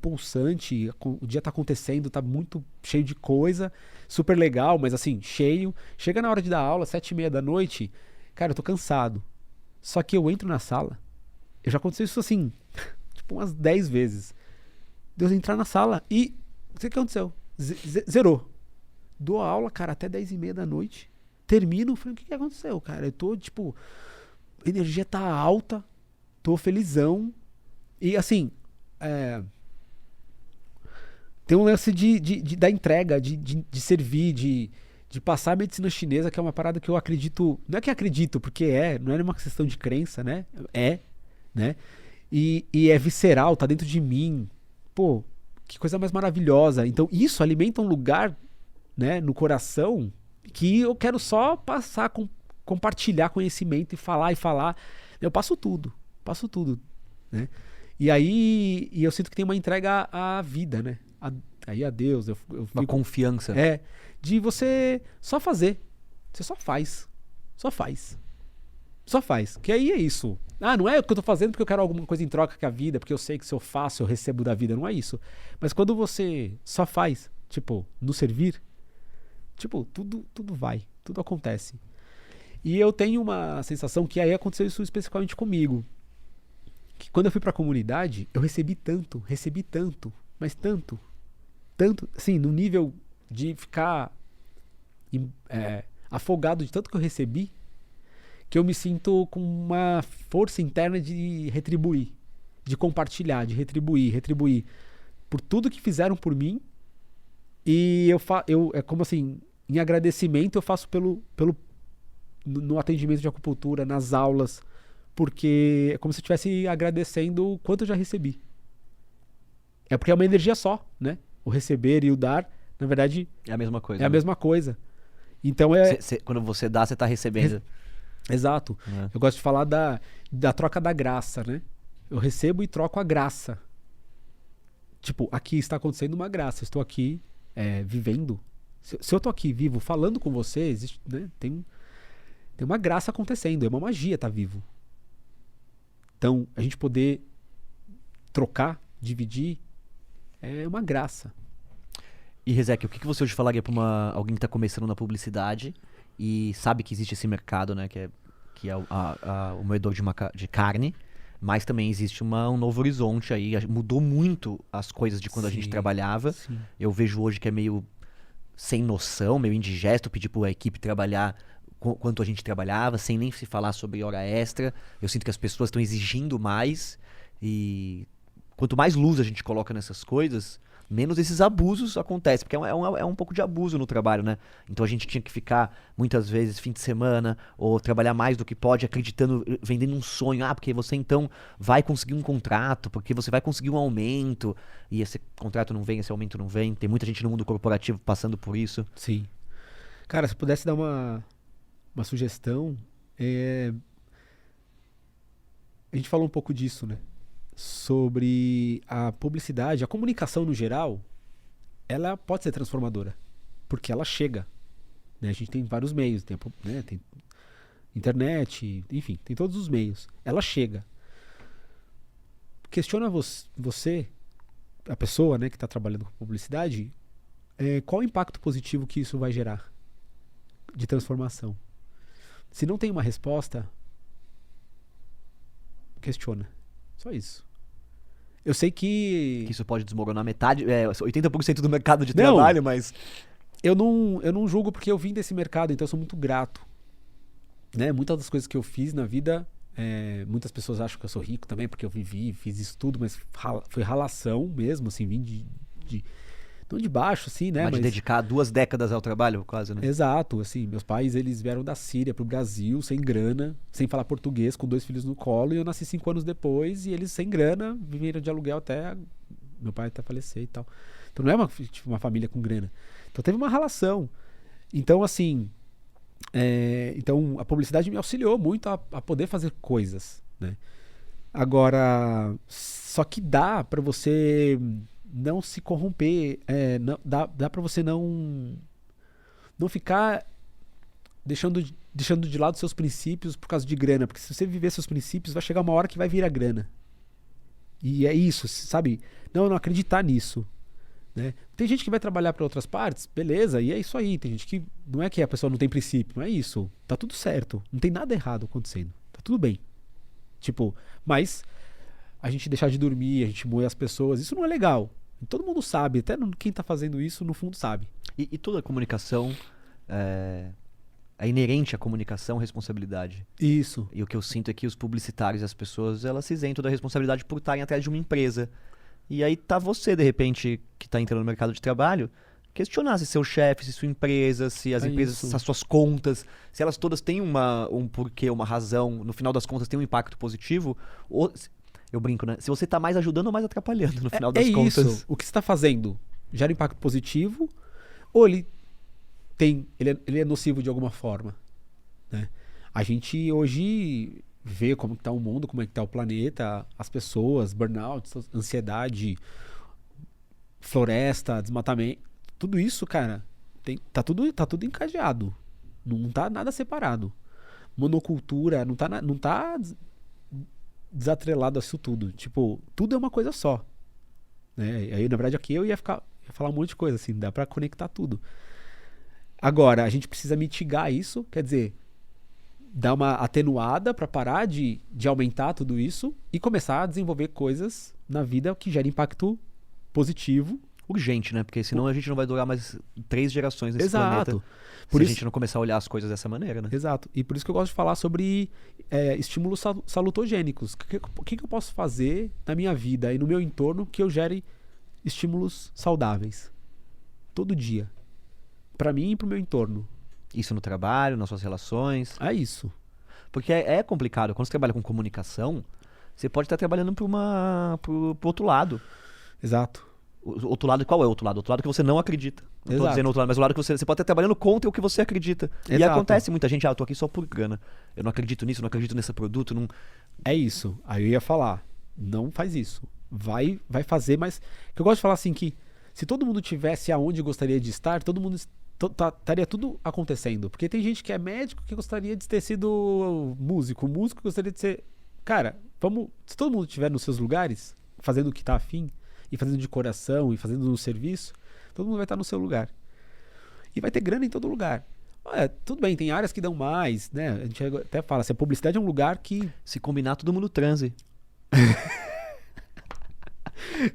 pulsante, o dia tá acontecendo, tá muito cheio de coisa, super legal, mas assim, cheio. Chega na hora de dar aula, 7:30 da noite, cara, eu tô cansado. Só que eu entro na sala, já aconteceu isso assim, tipo umas 10 vezes. Deus entrar na sala e o que aconteceu? Zerou. Dou a aula, cara, até 10:30 da noite. Termino, falei, o que aconteceu, cara? Eu tô, tipo, a energia tá alta, tô felizão. E assim, tem um lance da entrega, de servir, de de passar a medicina chinesa, que é uma parada que eu acredito, não é que acredito, porque não é uma questão de crença, né? Né? E é visceral, tá dentro de mim. Pô, que coisa mais maravilhosa. Então isso alimenta um lugar, né, no coração que eu quero só passar, compartilhar conhecimento e falar. Eu passo tudo, né? E aí eu sinto que tem uma entrega à vida, né? Aí a Deus, eu Uma fico, confiança. de você só fazer. Você só faz. Só faz. Que aí é isso. Não é o que eu tô fazendo porque eu quero alguma coisa em troca com a vida, porque eu sei que se eu faço, eu recebo da vida. Não é isso. Mas quando você só faz, tipo, no servir, tipo, tudo vai. Tudo acontece. E eu tenho uma sensação que aí aconteceu isso especificamente comigo. Que quando eu fui pra comunidade, eu recebi tanto, mas tanto, assim, no nível de ficar afogado de tanto que eu recebi, que eu me sinto com uma força interna de retribuir, de compartilhar, de retribuir por tudo que fizeram por mim. E é como assim, em agradecimento eu faço no atendimento de acupuntura, nas aulas, porque é como se eu estivesse agradecendo o quanto eu já recebi. É porque é uma energia só, né? O receber e o dar, na verdade, É a mesma coisa. é a né? mesma coisa. Então Quando você dá, você tá recebendo. Exato. É. Eu gosto de falar da troca da graça, né? Eu recebo e troco a graça. Tipo, aqui está acontecendo uma graça. Eu estou aqui vivendo. Se eu estou aqui vivo falando com você, existe, né? Tem uma graça acontecendo. É uma magia estar vivo. Então, a gente poder trocar, dividir, é uma graça. E Rezek, o que você hoje falaria pra alguém que tá começando na publicidade e sabe que existe esse mercado, né? Que é o moedor de carne, mas também existe um novo horizonte aí. Mudou muito as coisas de quando a gente trabalhava. Sim. Eu vejo hoje que é meio sem noção, meio indigesto pedir pra equipe trabalhar quanto a gente trabalhava, sem nem se falar sobre hora extra. Eu sinto que as pessoas estão exigindo mais e quanto mais luz a gente coloca nessas coisas, menos esses abusos acontecem, porque é um pouco de abuso no trabalho, né? Então a gente tinha que ficar, muitas vezes, fim de semana, ou trabalhar mais do que pode, acreditando, vendendo um sonho. Porque você então vai conseguir um contrato, porque você vai conseguir um aumento, e esse contrato não vem, esse aumento não vem. Tem muita gente no mundo corporativo passando por isso. Sim. Cara, se pudesse dar uma sugestão, a gente falou um pouco disso, né? Sobre a publicidade, a comunicação no geral, ela pode ser transformadora, porque ela chega, né? A gente tem vários meios, tem internet, enfim, tem todos os meios. Ela chega. Questiona você, a pessoa, né, que está trabalhando com publicidade, qual o impacto positivo que isso vai gerar de transformação. Se não tem uma resposta, questiona. Só isso. Eu sei que isso pode desmoronar metade, 80% do mercado de Não. trabalho, mas eu não julgo porque eu vim desse mercado, então eu sou muito grato. Né? Muitas das coisas que eu fiz na vida, muitas pessoas acham que eu sou rico também, porque eu fiz isso tudo, mas foi ralação mesmo, assim, vim não de baixo, assim, né? de dedicar 2 décadas ao trabalho, quase, né? Exato, assim, meus pais, eles vieram da Síria pro Brasil, sem grana, sem falar português, com 2 filhos no colo, e eu nasci 5 anos depois, e eles sem grana, viveram de aluguel até meu pai até falecer e tal. Então não é uma família com grana. Então teve uma relação. Então, assim, então a publicidade me auxiliou muito a poder fazer coisas, né? Agora, só que dá pra você não se corromper, dá pra você não ficar deixando de lado seus princípios por causa de grana, porque se você viver seus princípios, vai chegar uma hora que vai vir a grana. E é isso, sabe? Não acreditar nisso, né? Tem gente que vai trabalhar para outras partes, beleza, e é isso aí. Tem gente que não é que a pessoa não tem princípio, não é isso. Tá tudo certo, não tem nada errado acontecendo, tá tudo bem. Tipo, mas a gente deixar de dormir, a gente moer as pessoas, isso não é legal. Todo mundo sabe, até quem tá fazendo isso no fundo sabe. E toda comunicação é inerente à comunicação responsabilidade. Isso. E o que eu sinto é que os publicitários, as pessoas, elas se isentam da responsabilidade por estarem atrás de uma empresa. E aí tá você, de repente, que tá entrando no mercado de trabalho, questionar se seu chefe, se sua empresa, se as empresas, isso. se as suas contas, se elas todas têm um porquê, uma razão, no final das contas tem um impacto positivo, ou, eu brinco, né? Se você tá mais ajudando ou mais atrapalhando no final das contas. Isso. O que você está fazendo gera impacto positivo ou ele é nocivo de alguma forma, né? A gente hoje vê como está o mundo, como é que está o planeta, as pessoas, burnout, ansiedade, floresta, desmatamento, tudo isso, cara, tá tudo encadeado. Não tá nada separado. Monocultura não tá desatrelado a isso tudo. Tipo, tudo é uma coisa só, né? Aí, na verdade, aqui eu ia falar um monte de coisa, assim, dá pra conectar tudo. Agora, a gente precisa mitigar isso, quer dizer, dar uma atenuada pra parar de aumentar tudo isso e começar a desenvolver coisas na vida que gerem impacto positivo. Urgente, né? Porque senão a gente não vai durar mais 3 gerações nesse Exato. planeta. Por Se isso, a gente não começar a olhar as coisas dessa maneira, né? exato. E por isso que eu gosto de falar sobre estímulos salutogênicos. O que eu posso fazer na minha vida e no meu entorno que eu gere estímulos saudáveis? Todo dia. Pra mim e pro meu entorno. Isso no trabalho, nas suas relações. É isso. Porque é complicado. Quando você trabalha com comunicação, você pode estar trabalhando pro outro lado. Exato. O outro lado, qual é o outro lado? O outro lado que você não acredita. Não tô Exato. dizendo outro lado, mas o lado que você pode estar trabalhando contra o que você acredita. E Exato. acontece muita gente, eu tô aqui só por grana. Eu não acredito nisso, não acredito nesse produto. Não... É isso. Aí eu ia falar, não faz isso. Vai fazer, mas que eu gosto de falar assim que se todo mundo tivesse aonde gostaria de estar, todo mundo estaria tudo acontecendo. Porque tem gente que é médico que gostaria de ter sido músico que gostaria de ser... Cara, se todo mundo estiver nos seus lugares, fazendo o que tá afim, e fazendo de coração, e fazendo no serviço, todo mundo vai estar no seu lugar. E vai ter grana em todo lugar. Tudo bem, tem áreas que dão mais, né? A gente até fala, se a publicidade é um lugar que... Se combinar, todo mundo transe.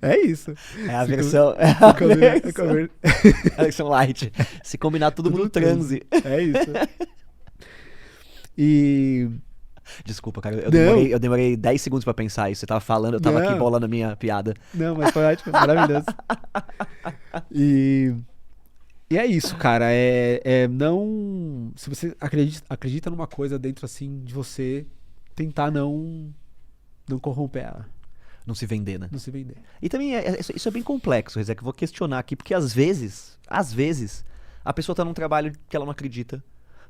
É isso. É a Se versão... com- É se a combinar- a versão light. Se combinar, todo mundo transe. É isso. E... Desculpa, cara. Não. Eu demorei 10 segundos pra pensar isso. Você tava falando, eu tava aqui Não. bolando a minha piada. Não, mas foi ótimo, maravilhoso. E é isso, cara. Não. Se você acredita numa coisa dentro assim de você, tentar não corromper ela, Não se vender, né? não se vender. E também isso é bem complexo, Rezé, que eu vou questionar aqui, porque às vezes, a pessoa tá num trabalho que ela não acredita,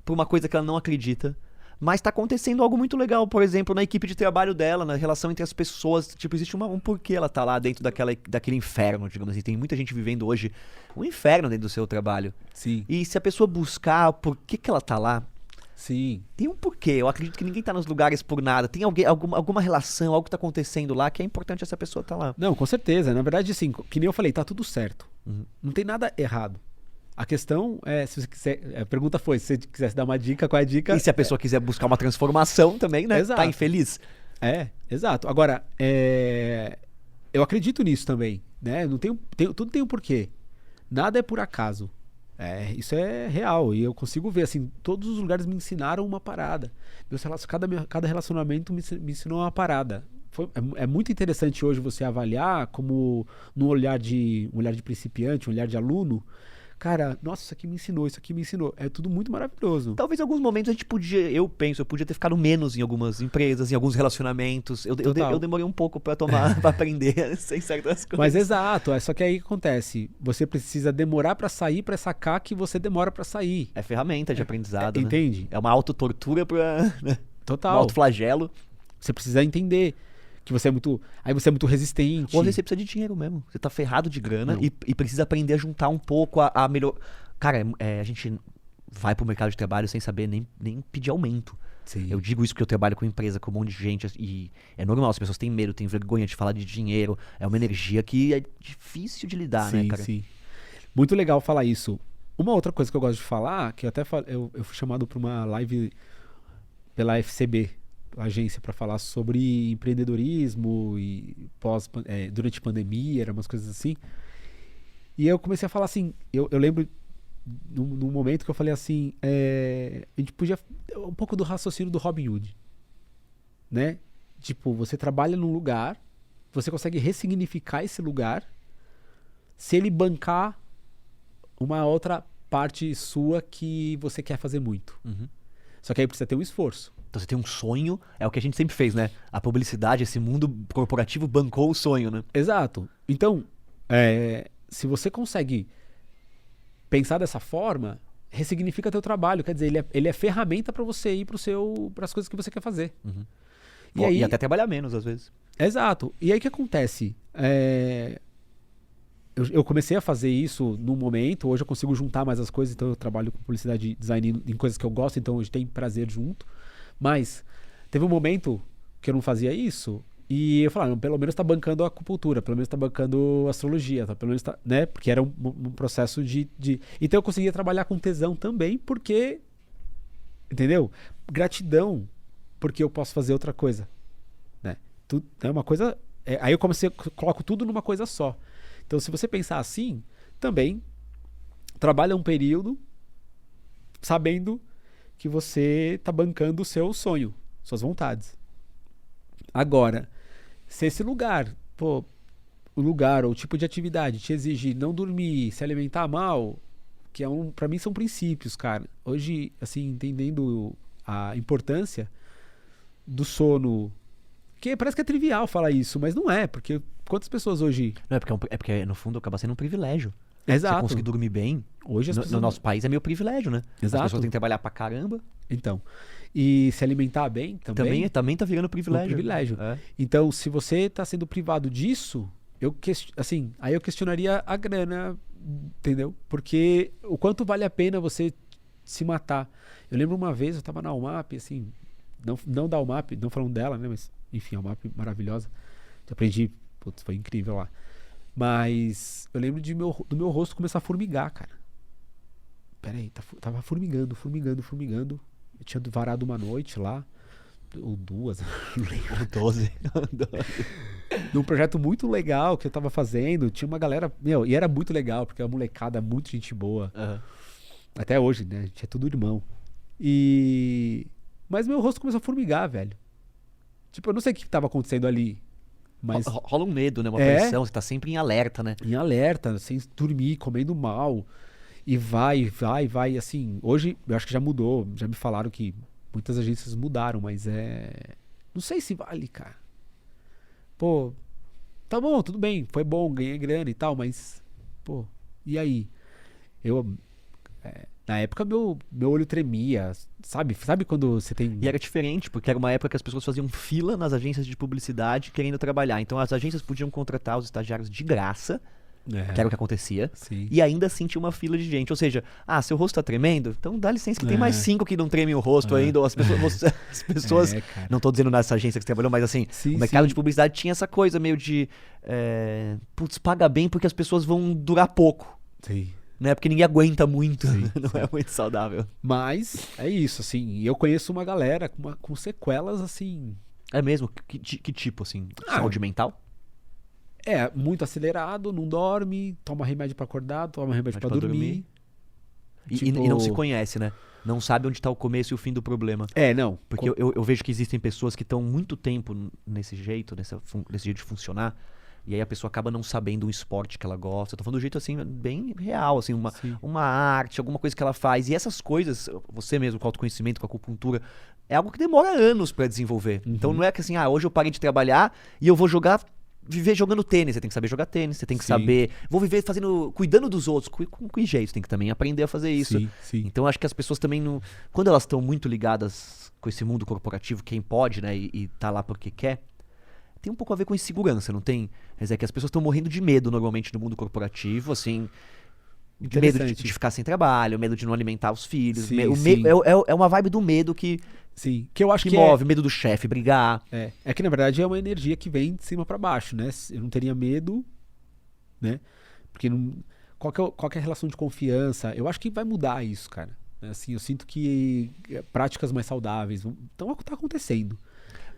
por uma coisa que ela não acredita, mas tá acontecendo algo muito legal, por exemplo, na equipe de trabalho dela, na relação entre as pessoas, tipo, existe um porquê ela tá lá dentro daquele inferno, digamos assim. Tem muita gente vivendo hoje um inferno dentro do seu trabalho. Sim, E se a pessoa buscar por que ela tá lá, sim. tem um porquê. Eu acredito que ninguém tá nos lugares por nada. Tem alguma relação, algo que tá acontecendo lá que é importante essa pessoa tá lá. Não, com certeza. Na verdade, assim, que nem eu falei, tá tudo certo. Uhum. Não tem nada errado. A questão é, se você quiser. A pergunta foi: se você quisesse dar uma dica, qual é a dica? E se a pessoa quiser buscar uma transformação também, né? Exato. Tá infeliz. Exato. Agora, eu acredito nisso também, né? Não tudo tem um porquê. Nada é por acaso. Isso é real. E eu consigo ver, assim, todos os lugares me ensinaram uma parada. Cada relacionamento me ensinou uma parada. É muito interessante hoje você avaliar como um olhar de principiante, um olhar de aluno. Cara, nossa, isso aqui me ensinou. É tudo muito maravilhoso. Talvez em alguns momentos eu podia ter ficado menos em algumas empresas, em alguns relacionamentos. Eu demorei um pouco pra aprender sem certas coisas. Mas exato, só que aí que acontece. Você precisa demorar pra sair pra sacar que você demora pra sair. É ferramenta de aprendizado, né? Entende? É uma autotortura um Total. autoflagelo. Você precisa entender que você é muito. Aí você é muito resistente. Ou às vezes você precisa de dinheiro mesmo. Você tá ferrado de grana Não. e precisa aprender a juntar um pouco a melhor. Cara, a gente vai pro mercado de trabalho sem saber nem pedir aumento. Sim. Eu digo isso porque eu trabalho com empresa, com um monte de gente, e é normal, as pessoas têm medo, têm vergonha de falar de dinheiro. É uma energia que é difícil de lidar, Sim, né, cara? sim. Muito legal falar isso. Uma outra coisa que eu gosto de falar, que eu até eu fui chamado para uma live pela FCB, a agência, para falar sobre empreendedorismo e durante a pandemia, eram umas coisas assim. E eu comecei a falar assim, eu lembro num momento que eu falei assim, a gente podia um pouco do raciocínio do Robin Hood, né? Tipo, você trabalha num lugar, você consegue ressignificar esse lugar se ele bancar uma outra parte sua que você quer fazer muito. Uhum. Só que aí precisa ter um esforço. Então você tem um sonho, é o que a gente sempre fez, né? A publicidade, esse mundo corporativo bancou o sonho, né? Exato. Então, se você consegue pensar dessa forma, ressignifica teu trabalho. Quer dizer, ele é ferramenta para você ir para as coisas que você quer fazer. Uhum. E aí, E até trabalhar menos, às vezes. exato. E aí o que acontece? Eu comecei a fazer isso num momento, hoje eu consigo juntar mais as coisas, então eu trabalho com publicidade e design em coisas que eu gosto, então hoje tem prazer junto. Mas teve um momento que eu não fazia isso e eu falava, pelo menos tá bancando a acupuntura, pelo menos tá bancando a astrologia, tá, pelo menos tá, né? Porque era um processo de... Então eu conseguia trabalhar com tesão também, porque, entendeu? Gratidão, porque eu posso fazer outra coisa, né? Tudo é uma coisa... aí eu coloco tudo numa coisa só. Então se você pensar assim, também trabalha um período sabendo que você tá bancando o seu sonho, suas vontades. Agora, se esse lugar, o lugar ou o tipo de atividade te exige não dormir, se alimentar mal, que pra mim são princípios, cara. Hoje, assim, entendendo a importância do sono, que parece que é trivial falar isso, mas não é, porque quantas pessoas hoje... Não, porque no fundo acaba sendo um privilégio. Você Exato. conseguir dormir bem, Hoje no nosso país é meio privilégio, né? Exato. As pessoas têm que trabalhar pra caramba. Então, e se alimentar bem Também tá virando privilégio. Um privilégio. É. Então, se você está sendo privado disso, aí eu questionaria a grana, entendeu? Porque o quanto vale a pena você se matar. Eu lembro uma vez, eu estava na UMAP, assim, não da UMAP, não falando dela, né? Mas, enfim, a UMAP maravilhosa. Eu aprendi, putz, foi incrível lá. Mas eu lembro do meu rosto começar a formigar, cara. Peraí, tava formigando. Eu tinha varado uma noite lá, ou duas, não lembro. 12. Num projeto muito legal que eu tava fazendo, tinha uma galera, e era muito legal, porque é uma molecada, muito gente boa. Uhum. Até hoje, né? A gente é tudo irmão. Mas meu rosto começou a formigar, velho. Tipo, eu não sei o que tava acontecendo ali. Mas Rola um medo, né? Uma pressão, você tá sempre em alerta, né? em alerta, sem dormir, comendo mal. E vai, assim, hoje eu acho que já mudou, já me falaram que muitas agências mudaram, mas não sei se vale, cara. Pô, tá bom, tudo bem, foi bom, ganhei grana e tal, mas, pô, e aí? Na época meu olho tremia, sabe quando você tem... E era diferente, porque era uma época que as pessoas faziam fila nas agências de publicidade querendo trabalhar. Então as agências podiam contratar os estagiários de graça, que era o que acontecia, Sim. e ainda assim tinha uma fila de gente. Ou seja, seu rosto tá tremendo? Então dá licença que tem mais 5 que não tremem o rosto ainda. Ou as pessoas não tô dizendo nessa agência que você trabalhou, mas assim, Sim, o mercado sim. de publicidade tinha essa coisa meio de putz, paga bem porque as pessoas vão durar pouco. Sim. Né? Porque ninguém aguenta muito, Sim, não é muito saudável. Mas é isso, assim, e eu conheço uma galera com sequelas, assim... É mesmo? Que tipo, assim? Saúde mental? Muito acelerado, não dorme, toma remédio pra acordar, toma remédio pra dormir. E não se conhece, né? Não sabe onde tá o começo e o fim do problema. Não. Porque eu vejo que existem pessoas que estão muito tempo nesse jeito, nesse jeito de funcionar, e aí a pessoa acaba não sabendo um esporte que ela gosta. Eu tô falando do jeito, assim, bem real, assim, uma arte, alguma coisa que ela faz. E essas coisas, você mesmo, com autoconhecimento, com a acupuntura, é algo que demora anos pra desenvolver. Uhum. Então não é que assim, hoje eu parei de trabalhar e eu vou viver jogando tênis. Você tem que saber jogar tênis, você tem que saber... Vou viver cuidando dos outros. Com que jeito? Você tem que também aprender a fazer isso. Sim. Então acho que as pessoas também não... Quando elas estão muito ligadas com esse mundo corporativo, quem pode, né, e tá lá porque quer, tem um pouco a ver com insegurança, não tem? Mas é que as pessoas estão morrendo de medo normalmente no mundo corporativo, assim... Medo de ficar sem trabalho, medo de não alimentar os filhos. Sim. É uma vibe do medo que eu acho que move, medo do chefe, brigar. É que na verdade é uma energia que vem de cima pra baixo, né? Eu não teria medo, né? Porque qual que é a relação de confiança? Eu acho que vai mudar isso, cara. Assim, eu sinto que práticas mais saudáveis tá acontecendo.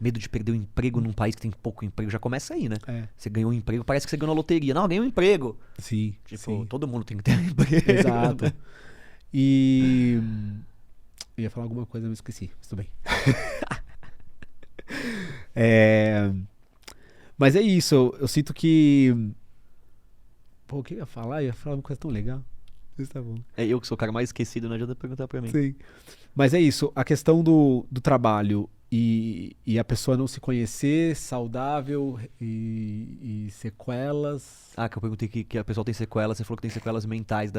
Medo de perder o emprego num país que tem pouco emprego, já começa aí, né? É. Você ganhou um emprego, parece que você ganhou na loteria. Não, ganhei um emprego. Sim. Tipo, todo mundo tem que ter um emprego. Exato. E... Eu ia falar alguma coisa, mas esqueci. Mas tudo bem. Mas é isso. Eu sinto que... Pô, o que eu ia falar? Eu ia falar uma coisa tão legal. Mas tá bom. É eu que sou o cara mais esquecido, não adianta perguntar pra mim. Sim. Mas é isso, a questão do trabalho e a pessoa não se conhecer, saudável e sequelas. Ah, que eu perguntei que a pessoa tem sequelas, você falou que tem sequelas mentais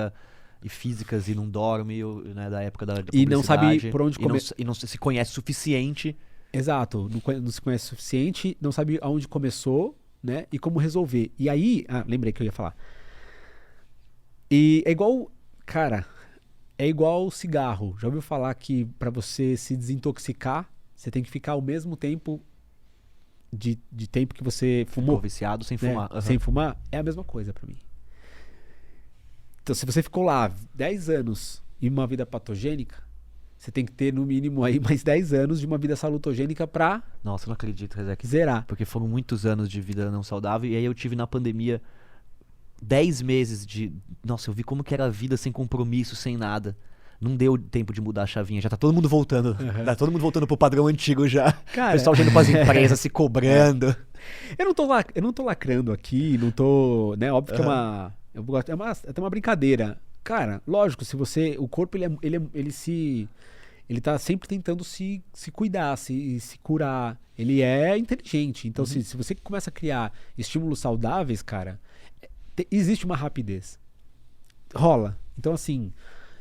e físicas e não dorme, né, da época da E não sabe publicidade, por onde começar. e não se conhece o suficiente. Exato, não se conhece o suficiente, não sabe aonde começou, né, e como resolver. E aí, lembrei que eu ia falar. E é igual, cara, é igual cigarro. Já ouviu falar que pra você se desintoxicar, você tem que ficar ao mesmo tempo de tempo que você fumou? Ficou viciado sem Né? fumar. Aham. Sem fumar, é a mesma coisa pra mim. Então, se você ficou lá 10 anos em uma vida patogênica, você tem que ter no mínimo aí mais 10 anos de uma vida salutogênica pra Nossa, eu não acredito, Rezek. zerar. Porque foram muitos anos de vida não saudável. E aí eu tive na pandemia 10 meses de. Nossa, eu vi como que era a vida sem compromisso, sem nada. Não deu tempo de mudar a chavinha. Já tá todo mundo voltando. Tá todo mundo voltando pro padrão antigo já. Cara, O pessoal já indo pras empresas, se cobrando. eu não tô lacrando aqui, não tô, né, óbvio que é até uma brincadeira. Cara, lógico, se você, o corpo ele tá sempre tentando se cuidar, se curar. Ele é inteligente. Então, se você começa a criar estímulos saudáveis, cara, existe uma rapidez. Rola. Então, assim,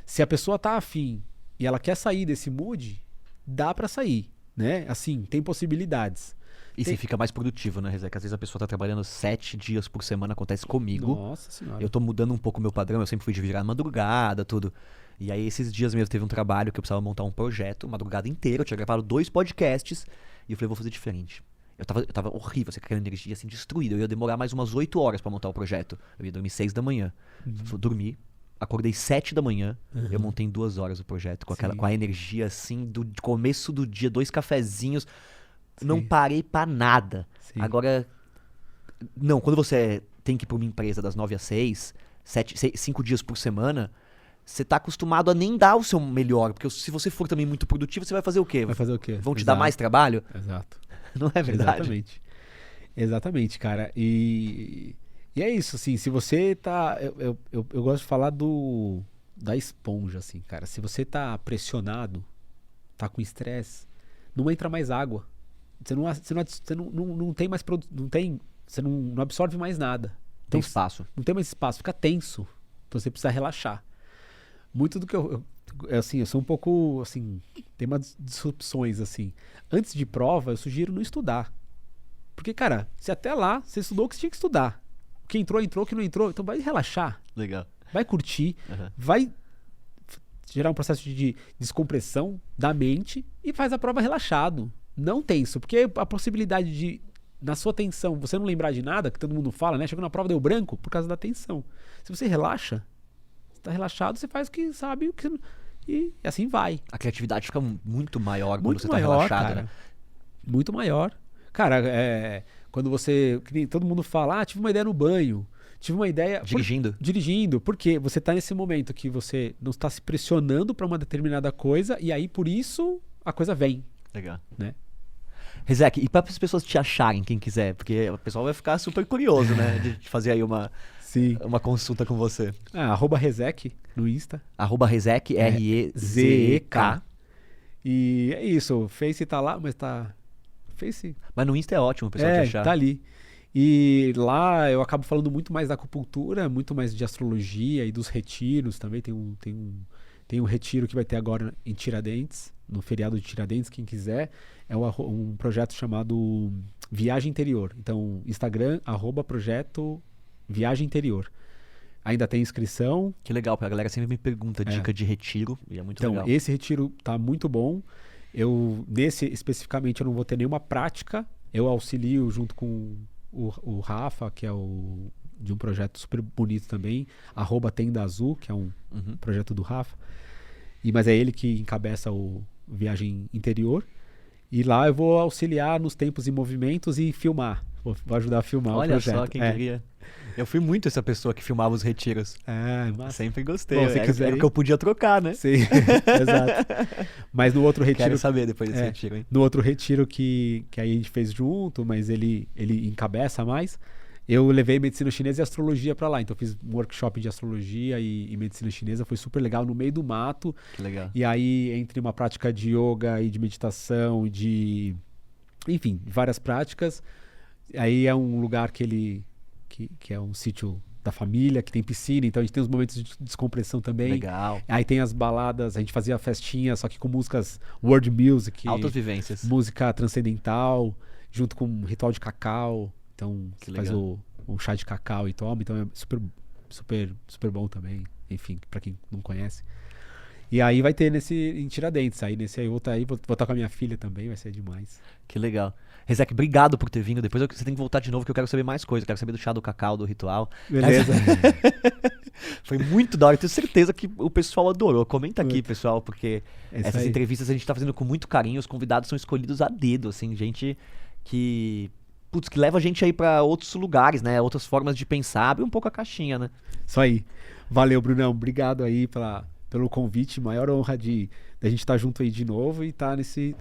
se a pessoa tá afim e ela quer sair desse mood, dá pra sair, né? Assim, tem possibilidades. E você fica mais produtivo, né, Rezek? Às vezes a pessoa tá trabalhando 7 dias por semana, acontece comigo. Nossa senhora. Eu tô mudando um pouco o meu padrão, eu sempre fui de virar madrugada, tudo. E aí esses dias mesmo teve um trabalho que eu precisava montar um projeto, madrugada inteira, eu tinha gravado 2 podcasts, e eu falei, vou fazer diferente. Eu tava horrível, assim, com aquela energia assim, destruída. Eu ia demorar mais umas 8 horas pra montar o projeto. Eu ia dormir 6 da manhã. Dormi, acordei 7 da manhã, eu montei em 2 horas o projeto, com a energia assim, do começo do dia, 2 cafezinhos. Não parei pra nada. Sim. Agora, não, quando você tem que ir pra uma empresa das 9 às 6, 5 dias por semana, você tá acostumado a nem dar o seu melhor. Porque se você for também muito produtivo, você vai fazer o quê? Vai fazer o quê? Vão te dar mais trabalho? Exato. Não é verdade? Exatamente. Exatamente, cara. E é isso, assim, se você tá... Eu gosto de falar da esponja, assim, cara. Se você tá pressionado, tá com estresse, não entra mais água. Você não tem mais você não absorve mais nada. Tem espaço. Não tem mais espaço, fica tenso. Então você precisa relaxar. Muito do que eu sou um pouco, assim, tem umas disrupções, assim. Antes de prova, eu sugiro não estudar. Porque, cara, se até lá você estudou o que você tinha que estudar. O que entrou, o que não entrou, então vai relaxar. Legal. Vai curtir, vai gerar um processo de descompressão da mente e faz a prova relaxado. Não tenso, porque a possibilidade de, na sua tensão, você não lembrar de nada, que todo mundo fala, né? Chegou na prova, deu branco, por causa da tensão. Se você relaxa, você tá relaxado, você faz o que sabe, e assim vai. A criatividade fica muito maior Muito quando você maior, tá relaxado, cara. né? Muito maior. Cara, quando você... Todo mundo fala, tive uma ideia no banho, tive uma ideia... Dirigindo, porque você tá nesse momento que você não está se pressionando para uma determinada coisa, e aí, por isso, a coisa vem. Legal. Né? Rezek, e para as pessoas te acharem, quem quiser, porque o pessoal vai ficar super curioso, né, de fazer aí uma consulta com você. @Rezek no Insta. @Rezek, R-E-Z-E-K. E é isso, o Face tá lá, mas tá... Face... Mas no Insta é ótimo o pessoal te achar. Tá ali. E lá eu acabo falando muito mais da acupuntura, muito mais de astrologia e dos retiros também. Tem um retiro que vai ter agora em Tiradentes, no feriado de Tiradentes, quem quiser. É um projeto chamado Viagem Interior. Então, Instagram, @projeto Viagem Interior. Ainda tem inscrição. Que legal, porque a galera sempre me pergunta dica de retiro, e é muito legal. Então, esse retiro tá muito bom. Nesse especificamente, eu não vou ter nenhuma prática. Eu auxilio junto com o Rafa, que é de um projeto super bonito também, @Tenda Azul, que é um projeto do Rafa. Mas é ele que encabeça o Viagem Interior. E lá eu vou auxiliar nos tempos e movimentos e filmar. Vou ajudar a filmar o projeto. Olha só, quem queria. Eu fui muito essa pessoa que filmava os retiros. Massa. Sempre gostei. Bom, se quiser era que eu podia trocar, né? Sim, exato. Mas no outro retiro... Quero saber depois desse retiro, hein? No outro retiro que aí a gente fez junto, mas ele encabeça mais, eu levei medicina chinesa e astrologia pra lá. Então eu fiz um workshop de astrologia e medicina chinesa. Foi super legal, no meio do mato. Que legal. E aí, entre uma prática de yoga e de meditação, enfim, várias práticas. Aí é um lugar que é um sítio da família, que tem piscina, então a gente tem os momentos de descompressão também. Legal. Aí tem as baladas, a gente fazia festinha, só que com músicas world music, Altas vivências. música transcendental, junto com um ritual de cacau. Então Que você faz legal. o chá de cacau e toma, então é super, super, super bom também. Enfim, pra quem não conhece. E aí vai ter em Tiradentes, aí nesse aí eu vou estar com a minha filha também, vai ser demais. Que legal. Rezek, obrigado por ter vindo. Depois você tem que voltar de novo que eu quero saber mais coisas. Eu quero saber do chá do cacau, do ritual. Beleza. Foi muito da hora. Eu tenho certeza que o pessoal adorou. Comenta aqui, Muito. pessoal, porque É isso essas aí. entrevistas a gente tá fazendo com muito carinho. Os convidados são escolhidos a dedo, assim, gente que... Putz, que leva a gente aí pra outros lugares, né? Outras formas de pensar. Abre um pouco a caixinha, né? Isso aí. Valeu, Brunão. Obrigado aí pelo convite. Maior honra da gente estar junto aí de novo e estar nesse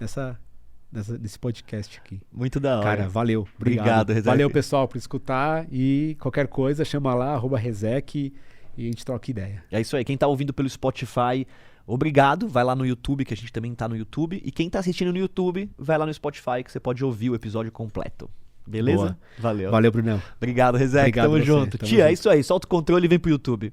podcast aqui. Muito da hora. Cara, valeu. Obrigado, Rezek. Valeu, pessoal, por escutar. E qualquer coisa, chama lá, @Rezek, e a gente troca ideia. É isso aí. Quem tá ouvindo pelo Spotify, obrigado. Vai lá no YouTube, que a gente também tá no YouTube. E quem tá assistindo no YouTube, vai lá no Spotify, que você pode ouvir o episódio completo. Beleza? Boa. Valeu. Valeu, Brunão. Obrigado, Rezek. Obrigado Tamo você. junto. Tamo Tia, é junto. isso aí. Solta o controle e vem pro YouTube.